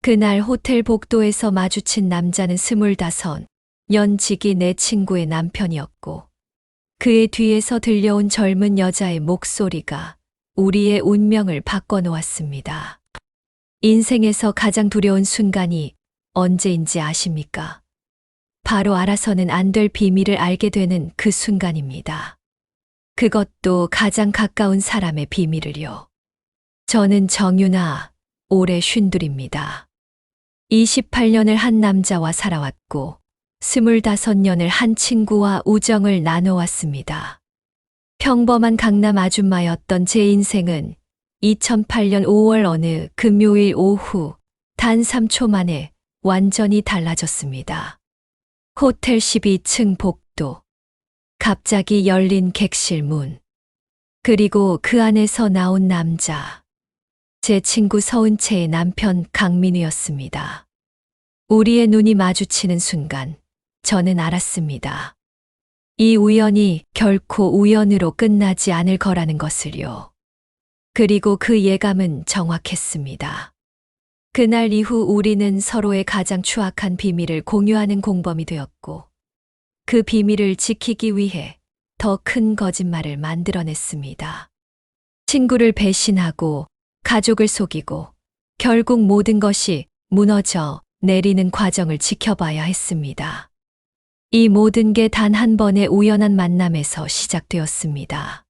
그날 호텔 복도에서 마주친 남자는 25, 연지기 내 친구의 남편이었고, 그의 뒤에서 들려온 젊은 여자의 목소리가 우리의 운명을 바꿔놓았습니다. 인생에서 가장 두려운 순간이 언제인지 아십니까? 바로 알아서는 안 될 비밀을 알게 되는 그 순간입니다. 그것도 가장 가까운 사람의 비밀을요. 저는 정윤아, 올해 52입니다. 28년을 한 남자와 살아왔고 25년을 한 친구와 우정을 나눠왔습니다. 평범한 강남 아줌마였던 제 인생은 2008년 5월 어느 금요일 오후 단 3초 만에 완전히 달라졌습니다. 호텔 12층 복도. 갑자기 열린 객실 문. 그리고 그 안에서 나온 남자. 제 친구 서은채의 남편 강민우였습니다. 우리의 눈이 마주치는 순간 저는 알았습니다. 이 우연이 결코 우연으로 끝나지 않을 거라는 것을요. 그리고 그 예감은 정확했습니다. 그날 이후 우리는 서로의 가장 추악한 비밀을 공유하는 공범이 되었고, 그 비밀을 지키기 위해 더 큰 거짓말을 만들어냈습니다. 친구를 배신하고, 가족을 속이고, 결국 모든 것이 무너져 내리는 과정을 지켜봐야 했습니다. 이 모든 게 단 한 번의 우연한 만남에서 시작되었습니다.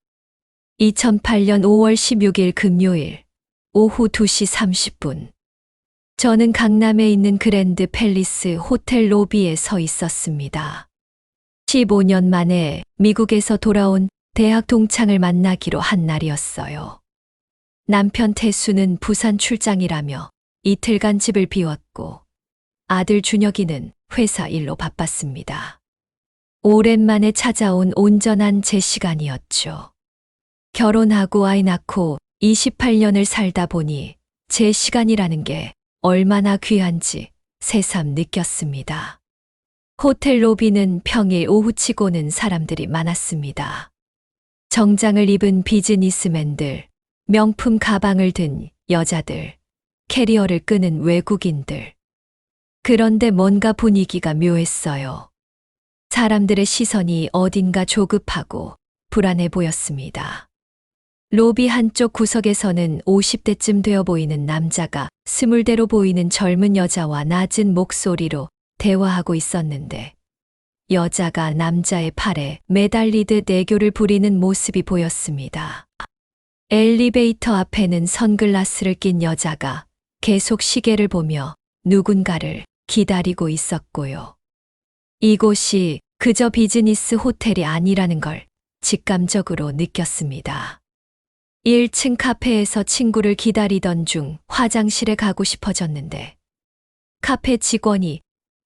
2008년 5월 16일 금요일 오후 2시 30분. 저는 강남에 있는 그랜드 팰리스 호텔 로비에 서 있었습니다. 15년 만에 미국에서 돌아온 대학 동창을 만나기로 한 날이었어요. 남편 태수는 부산 출장이라며 이틀간 집을 비웠고, 아들 준혁이는 회사 일로 바빴습니다. 오랜만에 찾아온 온전한 제 시간이었죠. 결혼하고 아이 낳고 28년을 살다 보니 제 시간이라는 게 얼마나 귀한지 새삼 느꼈습니다. 호텔 로비는 평일 오후치고는 사람들이 많았습니다. 정장을 입은 비즈니스맨들, 명품 가방을 든 여자들, 캐리어를 끄는 외국인들. 그런데 뭔가 분위기가 묘했어요. 사람들의 시선이 어딘가 조급하고 불안해 보였습니다. 로비 한쪽 구석에서는 50대쯤 되어 보이는 남자가 20대로 보이는 젊은 여자와 낮은 목소리로 대화하고 있었는데, 여자가 남자의 팔에 매달리듯 애교를 부리는 모습이 보였습니다. 엘리베이터 앞에는 선글라스를 낀 여자가 계속 시계를 보며 누군가를 기다리고 있었고요. 이곳이 그저 비즈니스 호텔이 아니라는 걸 직감적으로 느꼈습니다. 1층 카페에서 친구를 기다리던 중 화장실에 가고 싶어졌는데, 카페 직원이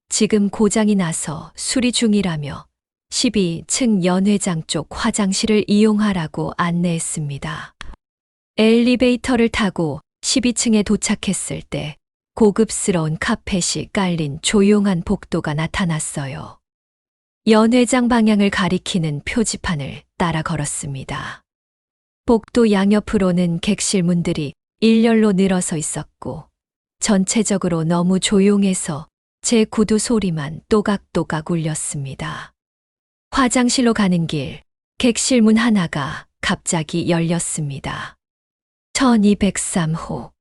지금 고장이 나서 수리 중이라며 12층 연회장 쪽 화장실을 이용하라고 안내했습니다. 엘리베이터를 타고 12층에 도착했을 때 고급스러운 카펫이 깔린 조용한 복도가 나타났어요. 연회장 방향을 가리키는 표지판을 따라 걸었습니다. 복도 양옆으로는 객실 문들이 일렬로 늘어서 있었고, 전체적으로 너무 조용해서 제 구두 소리만 또각또각 울렸습니다. 화장실로 가는 길, 객실 문 하나가 갑자기 열렸습니다. 1203호.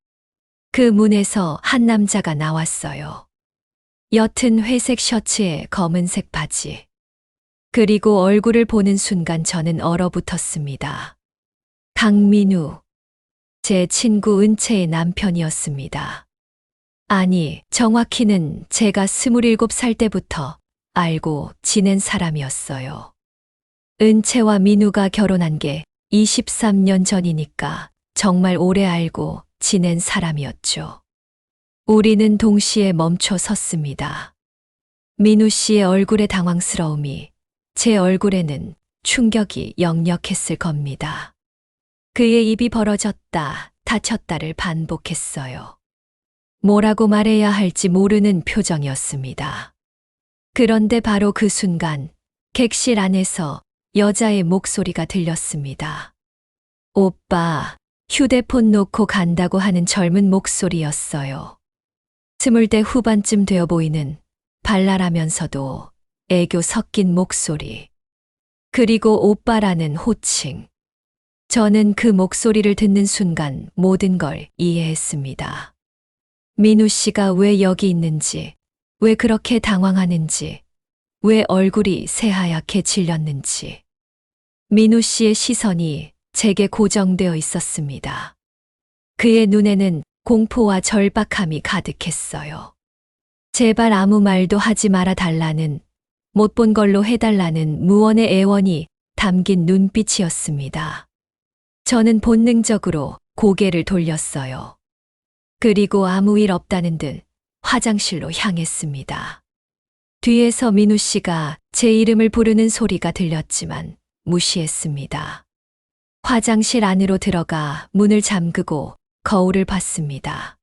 그 문에서 한 남자가 나왔어요. 옅은 회색 셔츠에 검은색 바지. 그리고 얼굴을 보는 순간 저는 얼어붙었습니다. 강민우. 제 친구 은채의 남편이었습니다. 아니, 정확히는 제가 27살 때부터 알고 지낸 사람이었어요. 은채와 민우가 결혼한 게 23년 전이니까 정말 오래 알고 지낸 사람이었죠. 우리는 동시에 멈춰 섰습니다. 민우 씨의 얼굴의 당황스러움이, 제 얼굴에는 충격이 역력했을 겁니다. 그의 입이 벌어졌다, 닫혔다를 반복했어요. 뭐라고 말해야 할지 모르는 표정이었습니다. 그런데 바로 그 순간 객실 안에서 여자의 목소리가 들렸습니다. 오빠, 휴대폰 놓고 간다고 하는 젊은 목소리였어요. 20대 후반쯤 되어 보이는 발랄하면서도 애교 섞인 목소리. 그리고 오빠라는 호칭. 저는 그 목소리를 듣는 순간 모든 걸 이해했습니다. 민우 씨가 왜 여기 있는지, 왜 그렇게 당황하는지, 왜 얼굴이 새하얗게 질렸는지. 민우 씨의 시선이 제게 고정되어 있었습니다. 그의 눈에는 공포와 절박함이 가득했어요. 제발 아무 말도 하지 말아 달라는, 못 본 걸로 해달라는 무언의 애원이 담긴 눈빛이었습니다. 저는 본능적으로 고개를 돌렸어요. 그리고 아무 일 없다는 듯 화장실로 향했습니다. 뒤에서 민우 씨가 제 이름을 부르는 소리가 들렸지만 무시했습니다. 화장실 안으로 들어가 문을 잠그고 거울을 봤습니다.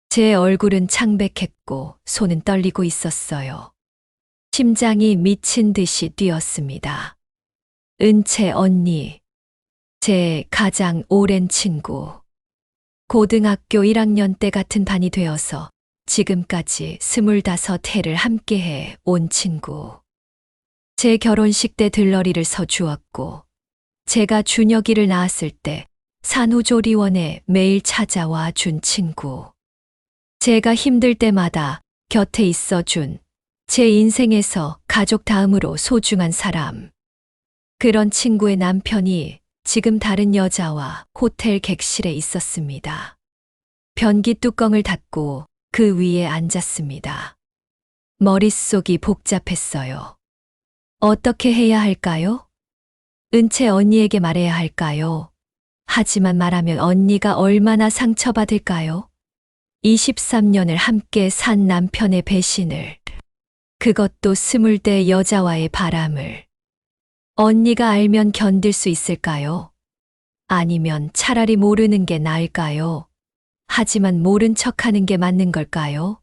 제 얼굴은 창백했고 손은 떨리고 있었어요. 심장이 미친 듯이 뛰었습니다. 은채 언니, 제 가장 오랜 친구. 고등학교 1학년 때 같은 반이 되어서 지금까지 25해를 함께해 온 친구. 제 결혼식 때 들러리를 서주었고, 제가 준혁이를 낳았을 때 산후조리원에 매일 찾아와 준 친구. 제가 힘들 때마다 곁에 있어 준 제 인생에서 가족 다음으로 소중한 사람. 그런 친구의 남편이 지금 다른 여자와 호텔 객실에 있었습니다. 변기 뚜껑을 닫고 그 위에 앉았습니다. 머릿속이 복잡했어요. 어떻게 해야 할까요? 은채 언니에게 말해야 할까요? 하지만 말하면 언니가 얼마나 상처받을까요? 23년을 함께 산 남편의 배신을, 그것도 20대 여자와의 바람을. 언니가 알면 견딜 수 있을까요? 아니면 차라리 모르는 게 나을까요? 하지만 모른 척하는 게 맞는 걸까요?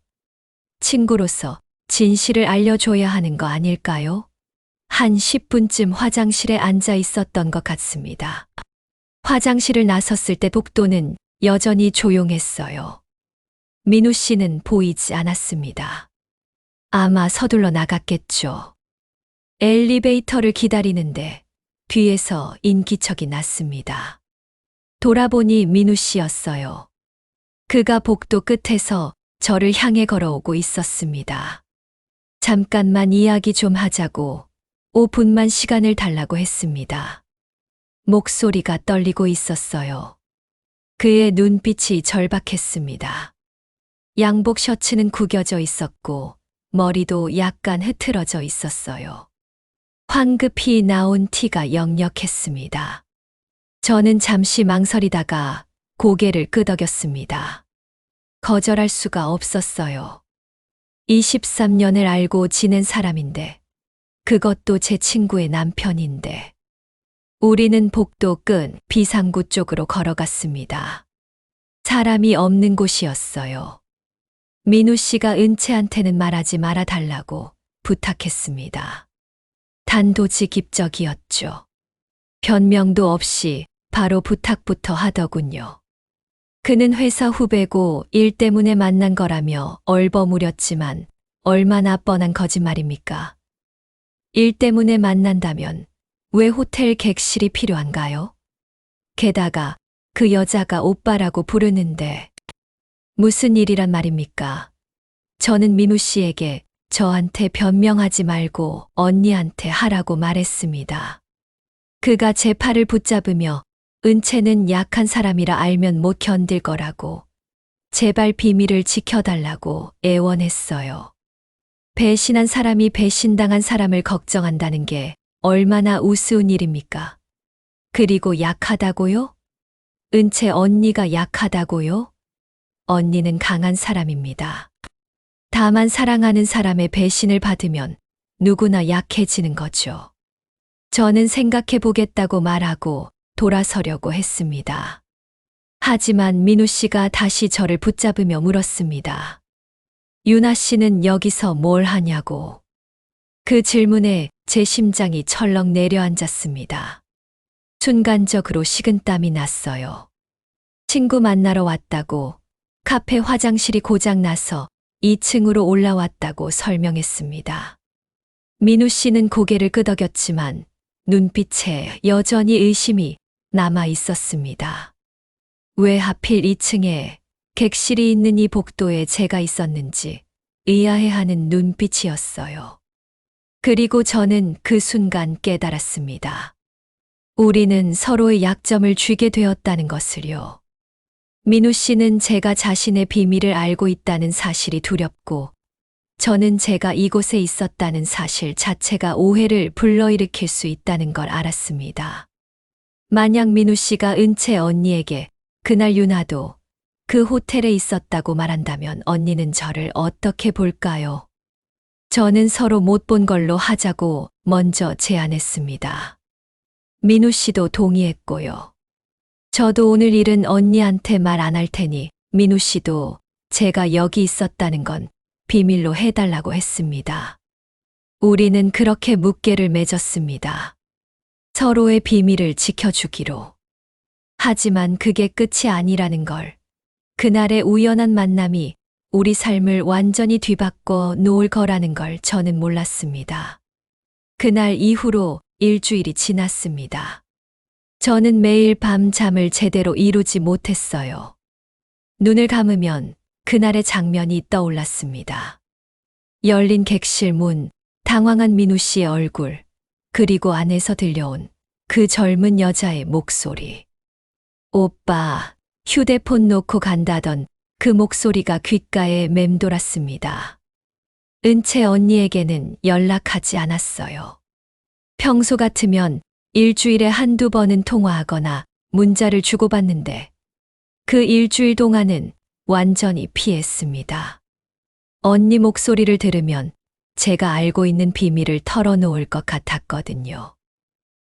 친구로서 진실을 알려줘야 하는 거 아닐까요? 한 10분쯤 화장실에 앉아 있었던 것 같습니다. 화장실을 나섰을 때 복도는 여전히 조용했어요. 민우 씨는 보이지 않았습니다. 아마 서둘러 나갔겠죠. 엘리베이터를 기다리는데 뒤에서 인기척이 났습니다. 돌아보니 민우 씨였어요. 그가 복도 끝에서 저를 향해 걸어오고 있었습니다. 잠깐만 이야기 좀 하자고 5분만 시간을 달라고 했습니다. 목소리가 떨리고 있었어요. 그의 눈빛이 절박했습니다. 양복 셔츠는 구겨져 있었고 머리도 약간 흐트러져 있었어요. 황급히 나온 티가 역력했습니다. 저는 잠시 망설이다가 고개를 끄덕였습니다. 거절할 수가 없었어요. 23년을 알고 지낸 사람인데, 그것도 제 친구의 남편인데. 우리는 복도 끝 비상구 쪽으로 걸어갔습니다. 사람이 없는 곳이었어요. 민우 씨가 은채한테는 말하지 말아 달라고 부탁했습니다. 단도직입적이었죠. 변명도 없이 바로 부탁부터 하더군요. 그는 회사 후배고 일 때문에 만난 거라며 얼버무렸지만 얼마나 뻔한 거짓말입니까? 일 때문에 만난다면 왜 호텔 객실이 필요한가요? 게다가 그 여자가 오빠라고 부르는데 무슨 일이란 말입니까? 저는 민우 씨에게 저한테 변명하지 말고 언니한테 하라고 말했습니다. 그가 제 팔을 붙잡으며 은채는 약한 사람이라 알면 못 견딜 거라고, 제발 비밀을 지켜달라고 애원했어요. 배신한 사람이 배신당한 사람을 걱정한다는 게 얼마나 우스운 일입니까? 그리고 약하다고요? 은채 언니가 약하다고요? 언니는 강한 사람입니다. 다만 사랑하는 사람의 배신을 받으면 누구나 약해지는 거죠. 저는 생각해 보겠다고 말하고 돌아서려고 했습니다. 하지만 민우 씨가 다시 저를 붙잡으며 물었습니다. 유나 씨는 여기서 뭘 하냐고. 그 질문에 제 심장이 철렁 내려앉았습니다. 순간적으로 식은땀이 났어요. 친구 만나러 왔다고, 카페 화장실이 고장나서 2층으로 올라왔다고 설명했습니다. 민우 씨는 고개를 끄덕였지만 눈빛에 여전히 의심이 남아 있었습니다. 왜 하필 2층에 객실이 있는 이 복도에 제가 있었는지 의아해하는 눈빛이었어요. 그리고 저는 그 순간 깨달았습니다. 우리는 서로의 약점을 쥐게 되었다는 것을요. 민우 씨는 제가 자신의 비밀을 알고 있다는 사실이 두렵고, 저는 제가 이곳에 있었다는 사실 자체가 오해를 불러일으킬 수 있다는 걸 알았습니다. 만약 민우 씨가 은채 언니에게 그날 윤아도 그 호텔에 있었다고 말한다면 언니는 저를 어떻게 볼까요? 저는 서로 못 본 걸로 하자고 먼저 제안했습니다. 민우 씨도 동의했고요. 저도 오늘 일은 언니한테 말 안 할 테니 민우 씨도 제가 여기 있었다는 건 비밀로 해달라고 했습니다. 우리는 그렇게 묵계를 맺었습니다. 서로의 비밀을 지켜주기로. 하지만 그게 끝이 아니라는 걸, 그날의 우연한 만남이 우리 삶을 완전히 뒤바꿔 놓을 거라는 걸 저는 몰랐습니다. 그날 이후로 일주일이 지났습니다. 저는 매일 밤 잠을 제대로 이루지 못했어요. 눈을 감으면 그날의 장면이 떠올랐습니다. 열린 객실 문, 당황한 민우 씨의 얼굴, 그리고 안에서 들려온 그 젊은 여자의 목소리. 오빠, 휴대폰 놓고 간다던 그 목소리가 귓가에 맴돌았습니다. 은채 언니에게는 연락하지 않았어요. 평소 같으면 일주일에 한두 번은 통화하거나 문자를 주고받는데 그 일주일 동안은 완전히 피했습니다. 언니 목소리를 들으면 제가 알고 있는 비밀을 털어놓을 것 같았거든요.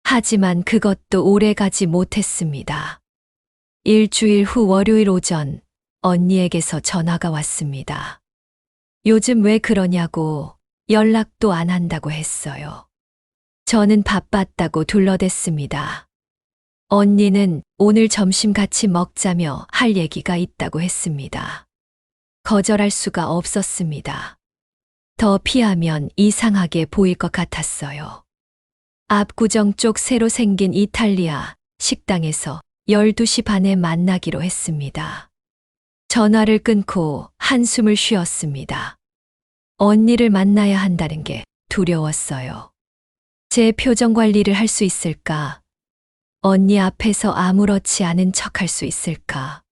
하지만 그것도 오래 가지 못했습니다. 일주일 후 월요일 오전 언니에게서 전화가 왔습니다. 요즘 왜 그러냐고 연락도 안 한다고 했어요. 저는 바빴다고 둘러댔습니다. 언니는 오늘 점심 같이 먹자며 할 얘기가 있다고 했습니다. 거절할 수가 없었습니다. 더 피하면 이상하게 보일 것 같았어요. 압구정 쪽 새로 생긴 이탈리아 식당에서 12시 반에 만나기로 했습니다. 전화를 끊고 한숨을 쉬었습니다. 언니를 만나야 한다는 게 두려웠어요. 제 표정 관리를 할 수 있을까? 언니 앞에서 아무렇지 않은 척 할 수 있을까?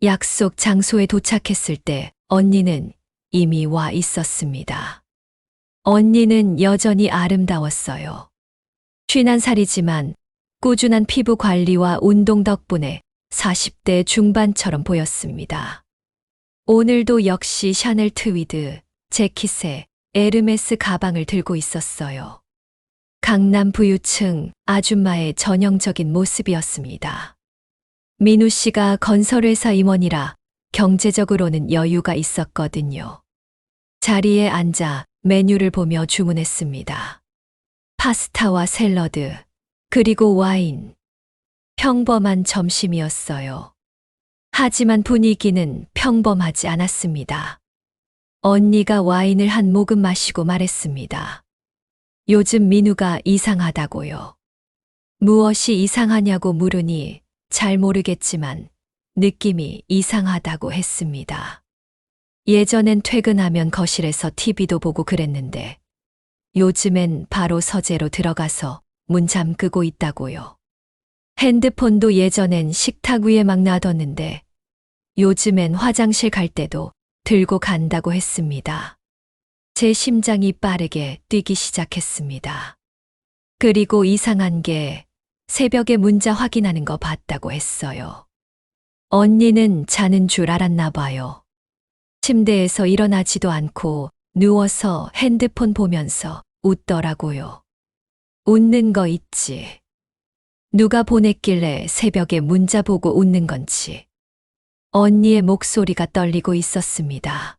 약속 장소에 도착했을 때 언니는 이미 와 있었습니다. 언니는 여전히 아름다웠어요. 50살이지만 꾸준한 피부 관리와 운동 덕분에 40대 중반처럼 보였습니다. 오늘도 역시 샤넬 트위드, 재킷에 에르메스 가방을 들고 있었어요. 강남 부유층 아줌마의 전형적인 모습이었습니다. 민우 씨가 건설회사 임원이라 경제적으로는 여유가 있었거든요. 자리에 앉아 메뉴를 보며 주문했습니다. 파스타와 샐러드, 그리고 와인. 평범한 점심이었어요. 하지만 분위기는 평범하지 않았습니다. 언니가 와인을 한 모금 마시고 말했습니다. 요즘 민우가 이상하다고요. 무엇이 이상하냐고 물으니 잘 모르겠지만 느낌이 이상하다고 했습니다. 예전엔 퇴근하면 거실에서 TV도 보고 그랬는데 요즘엔 바로 서재로 들어가서 문 잠그고 있다고요. 핸드폰도 예전엔 식탁 위에 막 놔뒀는데 요즘엔 화장실 갈 때도 들고 간다고 했습니다. 제 심장이 빠르게 뛰기 시작했습니다. 그리고 이상한 게 새벽에 문자 확인하는 거 봤다고 했어요. 언니는 자는 줄 알았나 봐요. 침대에서 일어나지도 않고 누워서 핸드폰 보면서 웃더라고요. 웃는 거 있지. 누가 보냈길래 새벽에 문자 보고 웃는 건지. 언니의 목소리가 떨리고 있었습니다.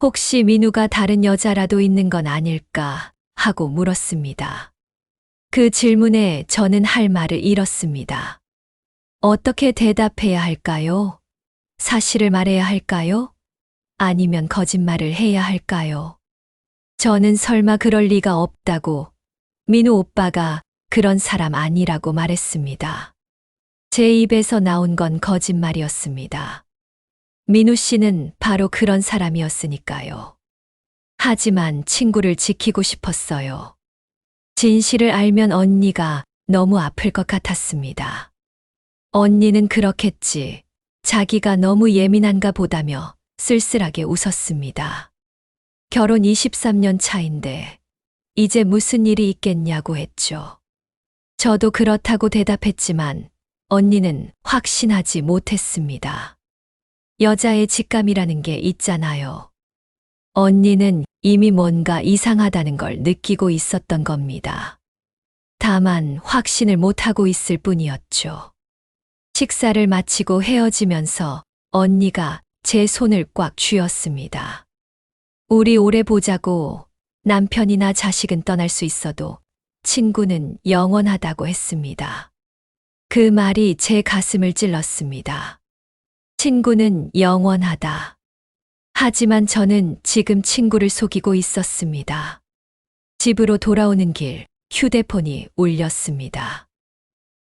혹시 민우가 다른 여자라도 있는 건 아닐까 하고 물었습니다. 그 질문에 저는 할 말을 잃었습니다. 어떻게 대답해야 할까요? 사실을 말해야 할까요? 아니면 거짓말을 해야 할까요? 저는 설마 그럴 리가 없다고 민우 오빠가 그런 사람 아니라고 말했습니다. 제 입에서 나온 건 거짓말이었습니다. 민우 씨는 바로 그런 사람이었으니까요. 하지만 친구를 지키고 싶었어요. 진실을 알면 언니가 너무 아플 것 같았습니다. 언니는 그렇겠지. 자기가 너무 예민한가 보다며 쓸쓸하게 웃었습니다. 결혼 23년 차인데 이제 무슨 일이 있겠냐고 했죠. 저도 그렇다고 대답했지만 언니는 확신하지 못했습니다. 여자의 직감이라는 게 있잖아요. 언니는 이미 뭔가 이상하다는 걸 느끼고 있었던 겁니다. 다만 확신을 못하고 있을 뿐이었죠. 식사를 마치고 헤어지면서 언니가 제 손을 꽉 쥐었습니다. 우리 오래 보자고. 남편이나 자식은 떠날 수 있어도 친구는 영원하다고 했습니다. 그 말이 제 가슴을 찔렀습니다. 친구는 영원하다. 하지만 저는 지금 친구를 속이고 있었습니다. 집으로 돌아오는 길 휴대폰이 울렸습니다.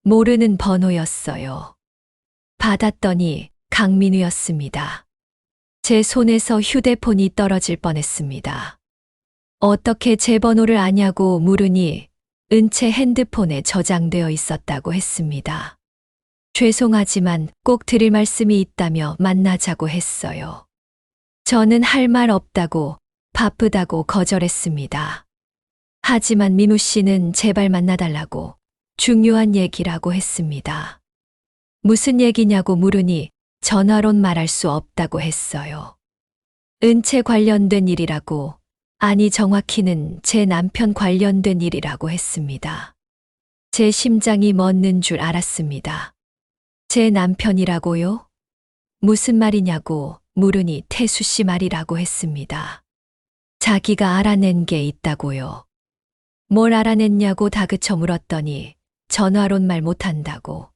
모르는 번호였어요. 받았더니 강민우였습니다. 제 손에서 휴대폰이 떨어질 뻔했습니다. 어떻게 제 번호를 아냐고 물으니 은채 핸드폰에 저장되어 있었다고 했습니다. 죄송하지만 꼭 드릴 말씀이 있다며 만나자고 했어요. 저는 할 말 없다고 바쁘다고 거절했습니다. 하지만 민우 씨는 제발 만나달라고 중요한 얘기라고 했습니다. 무슨 얘기냐고 물으니 전화론 말할 수 없다고 했어요. 은채 관련된 일이라고, 아니 정확히는 제 남편 관련된 일이라고 했습니다. 제 심장이 멎는 줄 알았습니다. 제 남편이라고요? 무슨 말이냐고 물으니 태수 씨 말이라고 했습니다. 자기가 알아낸 게 있다고요. 뭘 알아냈냐고 다그쳐 물었더니 전화론 말 못한다고.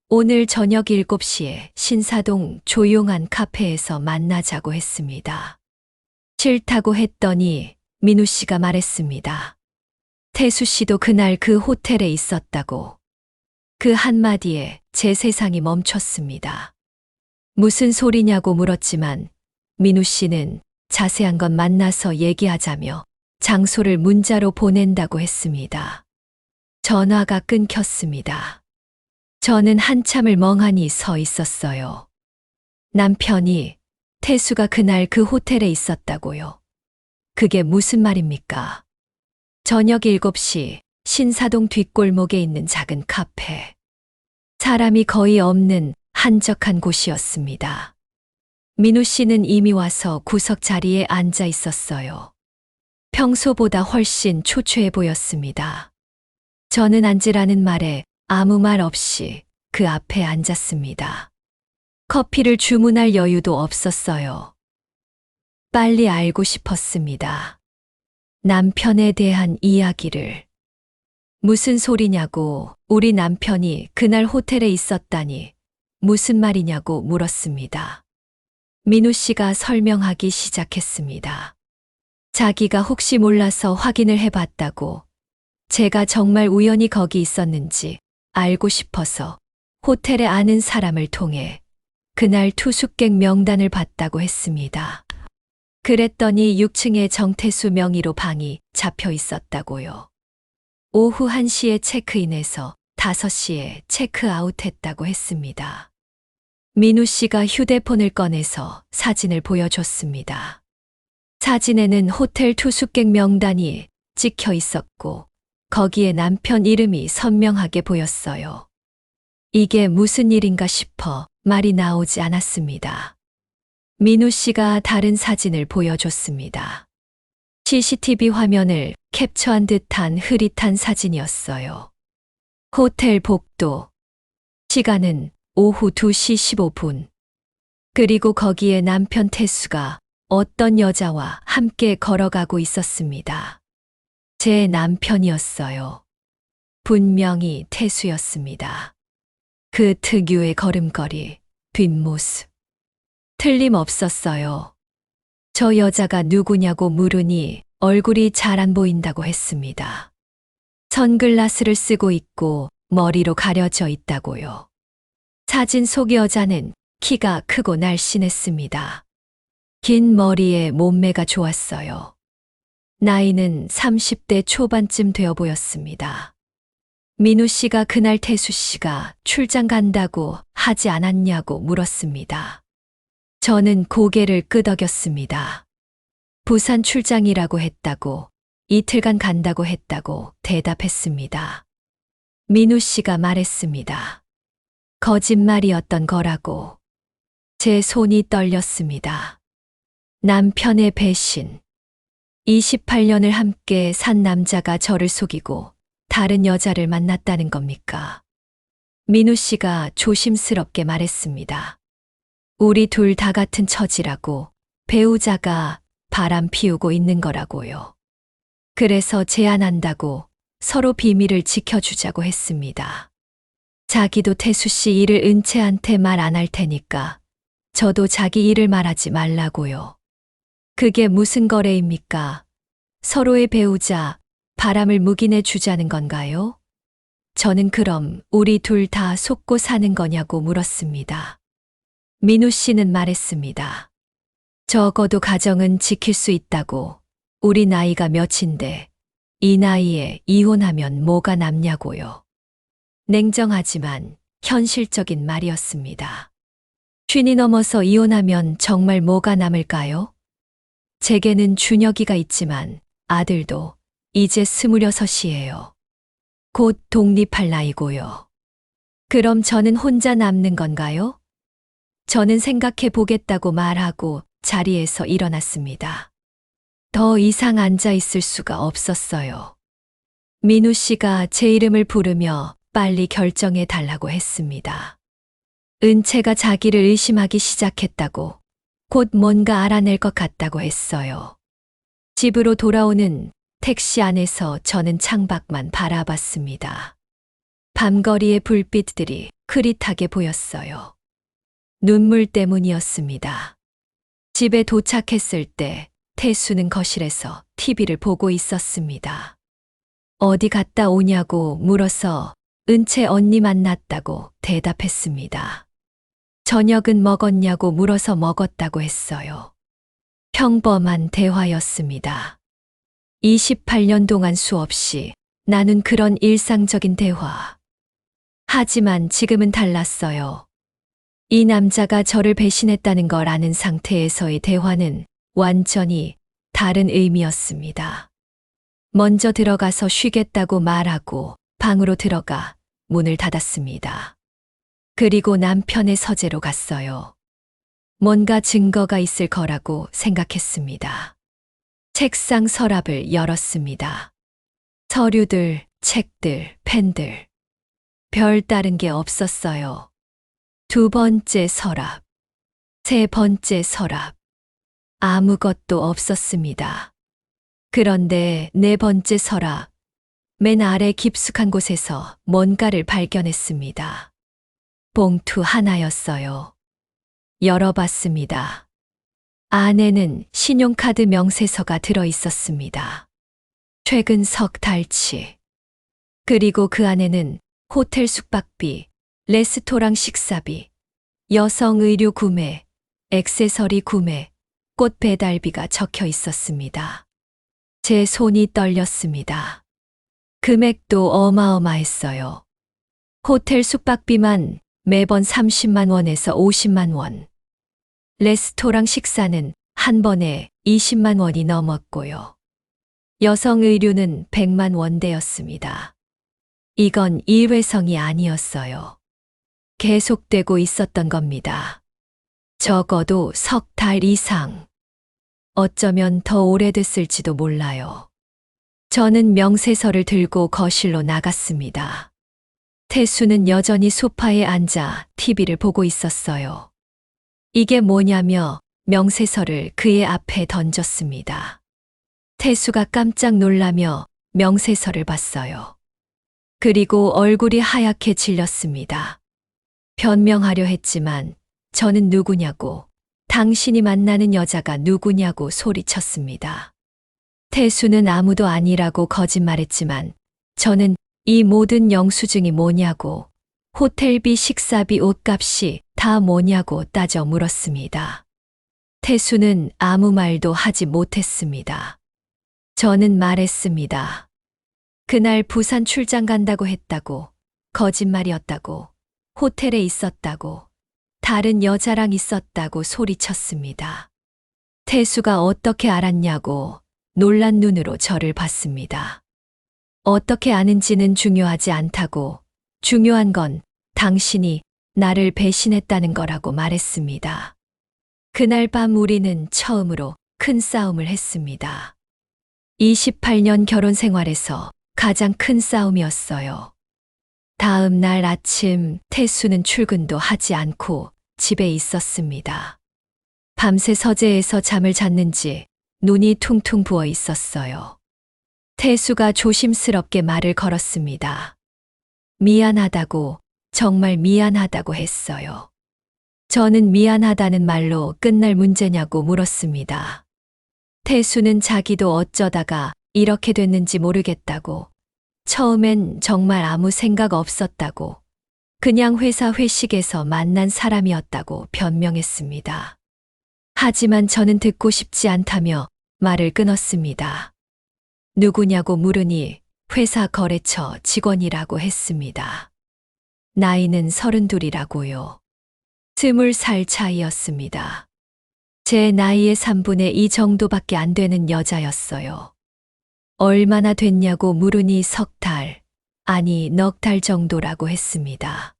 오늘 저녁 7시에 신사동 조용한 카페에서 만나자고 했습니다. 싫다고 했더니 민우 씨가 말했습니다. 태수 씨도 그날 그 호텔에 있었다고. 그 한마디에 제 세상이 멈췄습니다. 무슨 소리냐고 물었지만 민우 씨는 자세한 건 만나서 얘기하자며 장소를 문자로 보낸다고 했습니다. 전화가 끊겼습니다. 저는 한참을 멍하니 서 있었어요. 남편이 태수가 그날 그 호텔에 있었다고요. 그게 무슨 말입니까? 저녁 7시 신사동 뒷골목에 있는 작은 카페. 사람이 거의 없는 한적한 곳이었습니다. 민우 씨는 이미 와서 구석 자리에 앉아 있었어요. 평소보다 훨씬 초췌해 보였습니다. 저는 앉으라는 말에 아무 말 없이 그 앞에 앉았습니다. 커피를 주문할 여유도 없었어요. 빨리 알고 싶었습니다. 남편에 대한 이야기를. 무슨 소리냐고 우리 남편이 그날 호텔에 있었다니 무슨 말이냐고 물었습니다. 민우 씨가 설명하기 시작했습니다. 자기가 혹시 몰라서 확인을 해봤다고. 제가 정말 우연히 거기 있었는지 알고 싶어서 호텔에 아는 사람을 통해 그날 투숙객 명단을 봤다고 했습니다. 그랬더니 6층에 정태수 명의로 방이 잡혀 있었다고요. 오후 1시에 체크인해서 5시에 체크아웃했다고 했습니다. 민우 씨가 휴대폰을 꺼내서 사진을 보여줬습니다. 사진에는 호텔 투숙객 명단이 찍혀 있었고 거기에 남편 이름이 선명하게 보였어요. 이게 무슨 일인가 싶어 말이 나오지 않았습니다. 민우 씨가 다른 사진을 보여줬습니다. CCTV 화면을 캡처한 듯한 흐릿한 사진이었어요. 호텔 복도. 시간은 오후 2시 15분. 그리고 거기에 남편 태수가 어떤 여자와 함께 걸어가고 있었습니다. 제 남편이었어요. 분명히 태수였습니다. 그 특유의 걸음걸이, 뒷모습. 틀림없었어요. 저 여자가 누구냐고 물으니 얼굴이 잘 안 보인다고 했습니다. 선글라스를 쓰고 있고 머리로 가려져 있다고요. 사진 속 여자는 키가 크고 날씬했습니다. 긴 머리에 몸매가 좋았어요. 나이는 30대 초반쯤 되어 보였습니다. 민우 씨가 그날 태수 씨가 출장 간다고 하지 않았냐고 물었습니다. 저는 고개를 끄덕였습니다. 부산 출장이라고 했다고, 이틀간 간다고 했다고 대답했습니다. 민우 씨가 말했습니다. 거짓말이었던 거라고. 제 손이 떨렸습니다. 남편의 배신. 28년을 함께 산 남자가 저를 속이고 다른 여자를 만났다는 겁니까? 민우 씨가 조심스럽게 말했습니다. 우리 둘 다 같은 처지라고, 배우자가 바람 피우고 있는 거라고요. 그래서 제안한다고 서로 비밀을 지켜주자고 했습니다. 자기도 태수 씨 일을 은채한테 말 안 할 테니까 저도 자기 일을 말하지 말라고요. 그게 무슨 거래입니까? 서로의 배우자 바람을 묵인해 주자는 건가요? 저는 그럼 우리 둘 다 속고 사는 거냐고 물었습니다. 민우 씨는 말했습니다. 적어도 가정은 지킬 수 있다고. 우리 나이가 몇인데 이 나이에 이혼하면 뭐가 남냐고요. 냉정하지만 현실적인 말이었습니다. 쉰이 넘어서 이혼하면 정말 뭐가 남을까요? 제게는 준혁이가 있지만 아들도 이제 26이에요. 곧 독립할 나이고요. 그럼 저는 혼자 남는 건가요? 저는 생각해 보겠다고 말하고 자리에서 일어났습니다. 더 이상 앉아 있을 수가 없었어요. 민우 씨가 제 이름을 부르며 빨리 결정해 달라고 했습니다. 은채가 자기를 의심하기 시작했다고, 곧 뭔가 알아낼 것 같다고 했어요. 집으로 돌아오는 택시 안에서 저는 창밖만 바라봤습니다. 밤거리의 불빛들이 흐릿하게 보였어요. 눈물 때문이었습니다. 집에 도착했을 때 태수는 거실에서 TV를 보고 있었습니다. 어디 갔다 오냐고 물어서 은채 언니 만났다고 대답했습니다. 저녁은 먹었냐고 물어서 먹었다고 했어요. 평범한 대화였습니다. 28년 동안 수없이 나눈 그런 일상적인 대화. 하지만 지금은 달랐어요. 이 남자가 저를 배신했다는 걸 아는 상태에서의 대화는 완전히 다른 의미였습니다. 먼저 들어가서 쉬겠다고 말하고 방으로 들어가 문을 닫았습니다. 그리고 남편의 서재로 갔어요. 뭔가 증거가 있을 거라고 생각했습니다. 책상 서랍을 열었습니다. 서류들, 책들, 펜들. 별 다른 게 없었어요. 두 번째 서랍, 세 번째 서랍. 아무것도 없었습니다. 그런데 네 번째 서랍, 맨 아래 깊숙한 곳에서 뭔가를 발견했습니다. 봉투 하나였어요. 열어봤습니다. 안에는 신용카드 명세서가 들어 있었습니다. 최근 석 달치. 그리고 그 안에는 호텔 숙박비, 레스토랑 식사비, 여성 의류 구매, 액세서리 구매, 꽃 배달비가 적혀 있었습니다. 제 손이 떨렸습니다. 금액도 어마어마했어요. 호텔 숙박비만 매번 30만 원에서 50만 원. 레스토랑 식사는 한 번에 20만 원이 넘었고요. 여성 의류는 100만 원대였습니다. 이건 일회성이 아니었어요. 계속되고 있었던 겁니다. 적어도 석 달 이상. 어쩌면 더 오래됐을지도 몰라요. 저는 명세서를 들고 거실로 나갔습니다. 태수는 여전히 소파에 앉아 TV를 보고 있었어요. 이게 뭐냐며 명세서를 그의 앞에 던졌습니다. 태수가 깜짝 놀라며 명세서를 봤어요. 그리고 얼굴이 하얗게 질렸습니다. 변명하려 했지만 저는 누구냐고 당신이 만나는 여자가 누구냐고 소리쳤습니다. 태수는 아무도 아니라고 거짓말했지만 저는 이 모든 영수증이 뭐냐고, 호텔비, 식사비, 옷값이 다 뭐냐고 따져 물었습니다. 태수는 아무 말도 하지 못했습니다. 저는 말했습니다. 그날 부산 출장 간다고 했다고, 거짓말이었다고, 호텔에 있었다고, 다른 여자랑 있었다고 소리쳤습니다. 태수가 어떻게 알았냐고 놀란 눈으로 저를 봤습니다. 어떻게 아는지는 중요하지 않다고, 중요한 건 당신이 나를 배신했다는 거라고 말했습니다. 그날 밤 우리는 처음으로 큰 싸움을 했습니다. 28년 결혼 생활에서 가장 큰 싸움이었어요. 다음 날 아침 태수는 출근도 하지 않고 집에 있었습니다. 밤새 서재에서 잠을 잤는지 눈이 퉁퉁 부어 있었어요. 태수가 조심스럽게 말을 걸었습니다. 미안하다고, 정말 미안하다고 했어요. 저는 미안하다는 말로 끝날 문제냐고 물었습니다. 태수는 자기도 어쩌다가 이렇게 됐는지 모르겠다고, 처음엔 정말 아무 생각 없었다고, 그냥 회사 회식에서 만난 사람이었다고 변명했습니다. 하지만 저는 듣고 싶지 않다며 말을 끊었습니다. 누구냐고 물으니 회사 거래처 직원이라고 했습니다. 나이는 32이라고요. 20살 차이였습니다. 제 나이의 3분의 2 정도밖에 안 되는 여자였어요. 얼마나 됐냐고 물으니 석 달, 아니 넉 달 정도라고 했습니다.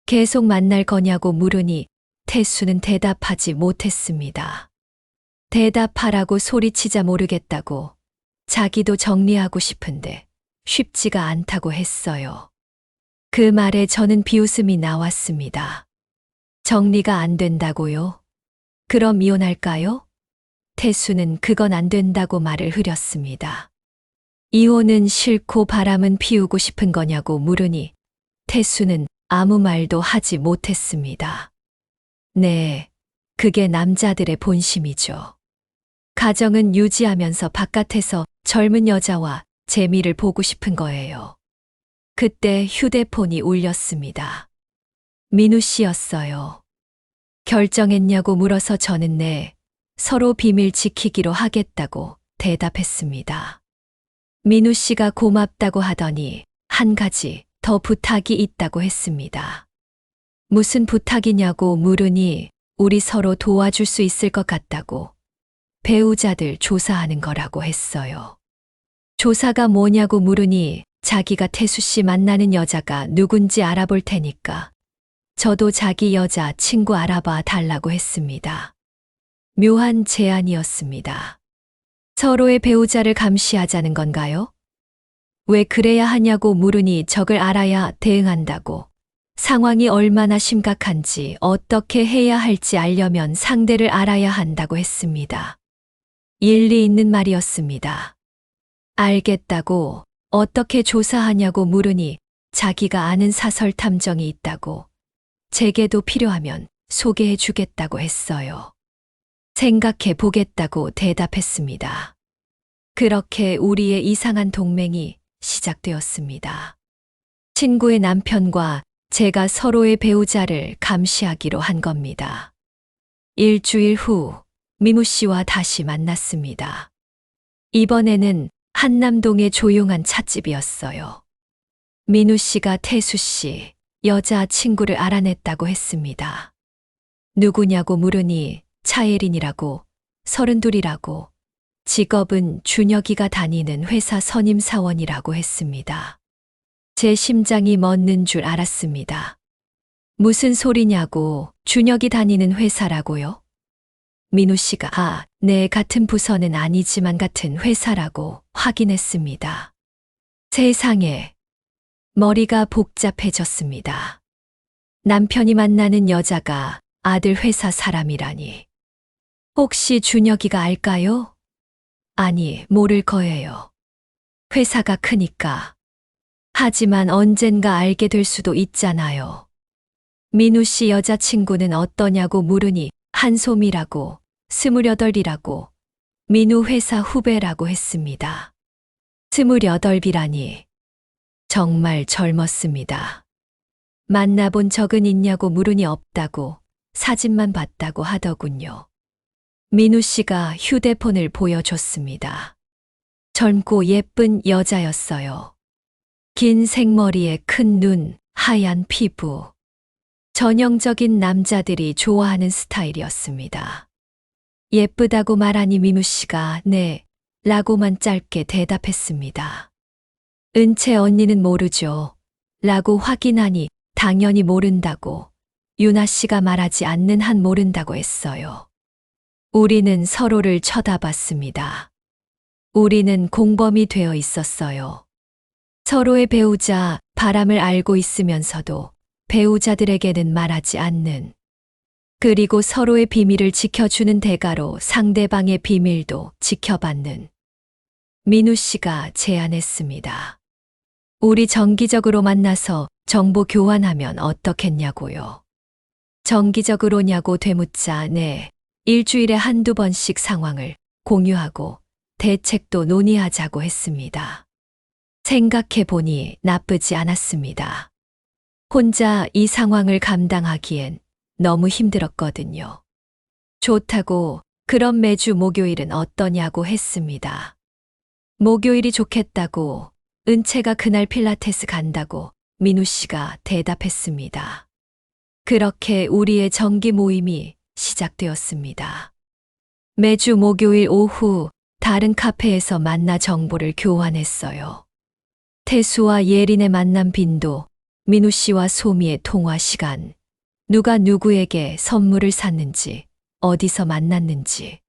계속 만날 거냐고 물으니 태수는 대답하지 못했습니다. 대답하라고 소리치자 모르겠다고, 자기도 정리하고 싶은데 쉽지가 않다고 했어요. 그 말에 저는 비웃음이 나왔습니다. 정리가 안 된다고요? 그럼 이혼할까요? 태수는 그건 안 된다고 말을 흐렸습니다. 이혼은 싫고 바람은 피우고 싶은 거냐고 물으니 태수는 아무 말도 하지 못했습니다. 네, 그게 남자들의 본심이죠. 가정은 유지하면서 바깥에서 젊은 여자와 재미를 보고 싶은 거예요. 그때 휴대폰이 울렸습니다. 민우 씨였어요. 결정했냐고 물어서 저는 네, 서로 비밀 지키기로 하겠다고 대답했습니다. 민우 씨가 고맙다고 하더니 한 가지 더 부탁이 있다고 했습니다. 무슨 부탁이냐고 물으니 우리 서로 도와줄 수 있을 것 같다고, 배우자들 조사하는 거라고 했어요. 조사가 뭐냐고 물으니 자기가 태수 씨 만나는 여자가 누군지 알아볼 테니까 저도 자기 여자 친구 알아봐 달라고 했습니다. 묘한 제안이었습니다. 서로의 배우자를 감시하자는 건가요? 왜 그래야 하냐고 물으니 적을 알아야 대응한다고, 상황이 얼마나 심각한지 어떻게 해야 할지 알려면 상대를 알아야 한다고 했습니다. 일리 있는 말이었습니다. 알겠다고, 어떻게 조사하냐고 물으니 자기가 아는 사설 탐정이 있다고, 제게도 필요하면 소개해 주겠다고 했어요. 생각해 보겠다고 대답했습니다. 그렇게 우리의 이상한 동맹이 시작되었습니다. 친구의 남편과 제가 서로의 배우자를 감시하기로 한 겁니다. 일주일 후 미무 씨와 다시 만났습니다. 이번에는 한남동의 조용한 찻집이었어요. 민우 씨가 태수 씨 여자 친구를 알아냈다고 했습니다. 누구냐고 물으니 차예린이라고, 32이라고, 직업은 준혁이가 다니는 회사 선임사원이라고 했습니다. 제 심장이 멎는 줄 알았습니다. 무슨 소리냐고, 준혁이 다니는 회사라고요? 민우 씨가 네, 같은 부서는 아니지만 같은 회사라고 확인했습니다. 세상에, 머리가 복잡해졌습니다. 남편이 만나는 여자가 아들 회사 사람이라니. 혹시 준혁이가 알까요? 아니, 모를 거예요. 회사가 크니까. 하지만 언젠가 알게 될 수도 있잖아요. 민우 씨 여자친구는 어떠냐고 물으니 한솜이라고, 28이라고, 민우 회사 후배라고 했습니다. 28이라니. 정말 젊었습니다. 만나본 적은 있냐고 물으니 없다고, 사진만 봤다고 하더군요. 민우 씨가 휴대폰을 보여줬습니다. 젊고 예쁜 여자였어요. 긴 생머리에 큰 눈, 하얀 피부. 전형적인 남자들이 좋아하는 스타일이었습니다. 예쁘다고 말하니 민우 씨가 네, 라고만 짧게 대답했습니다. 은채 언니는 모르죠. 라고 확인하니 당연히 모른다고, 유나 씨가 말하지 않는 한 모른다고 했어요. 우리는 서로를 쳐다봤습니다. 우리는 공범이 되어 있었어요. 서로의 배우자, 바람을 알고 있으면서도 배우자들에게는 말하지 않는, 그리고 서로의 비밀을 지켜주는 대가로 상대방의 비밀도 지켜받는. 민우 씨가 제안했습니다. 우리 정기적으로 만나서 정보 교환하면 어떻겠냐고요. 정기적으로냐고 되묻자 네, 일주일에 한두 번씩 상황을 공유하고 대책도 논의하자고 했습니다. 생각해보니 나쁘지 않았습니다. 혼자 이 상황을 감당하기엔 너무 힘들었거든요. 좋다고, 그럼 매주 목요일은 어떠냐고 했습니다. 목요일이 좋겠다고, 은채가 그날 필라테스 간다고 민우 씨가 대답했습니다. 그렇게 우리의 정기 모임이 시작되었습니다. 매주 목요일 오후 다른 카페에서 만나 정보를 교환했어요. 태수와 예린의 만남 빈도, 민우 씨와 소미의 통화 시간, 누가 누구에게 선물을 샀는지, 어디서 만났는지.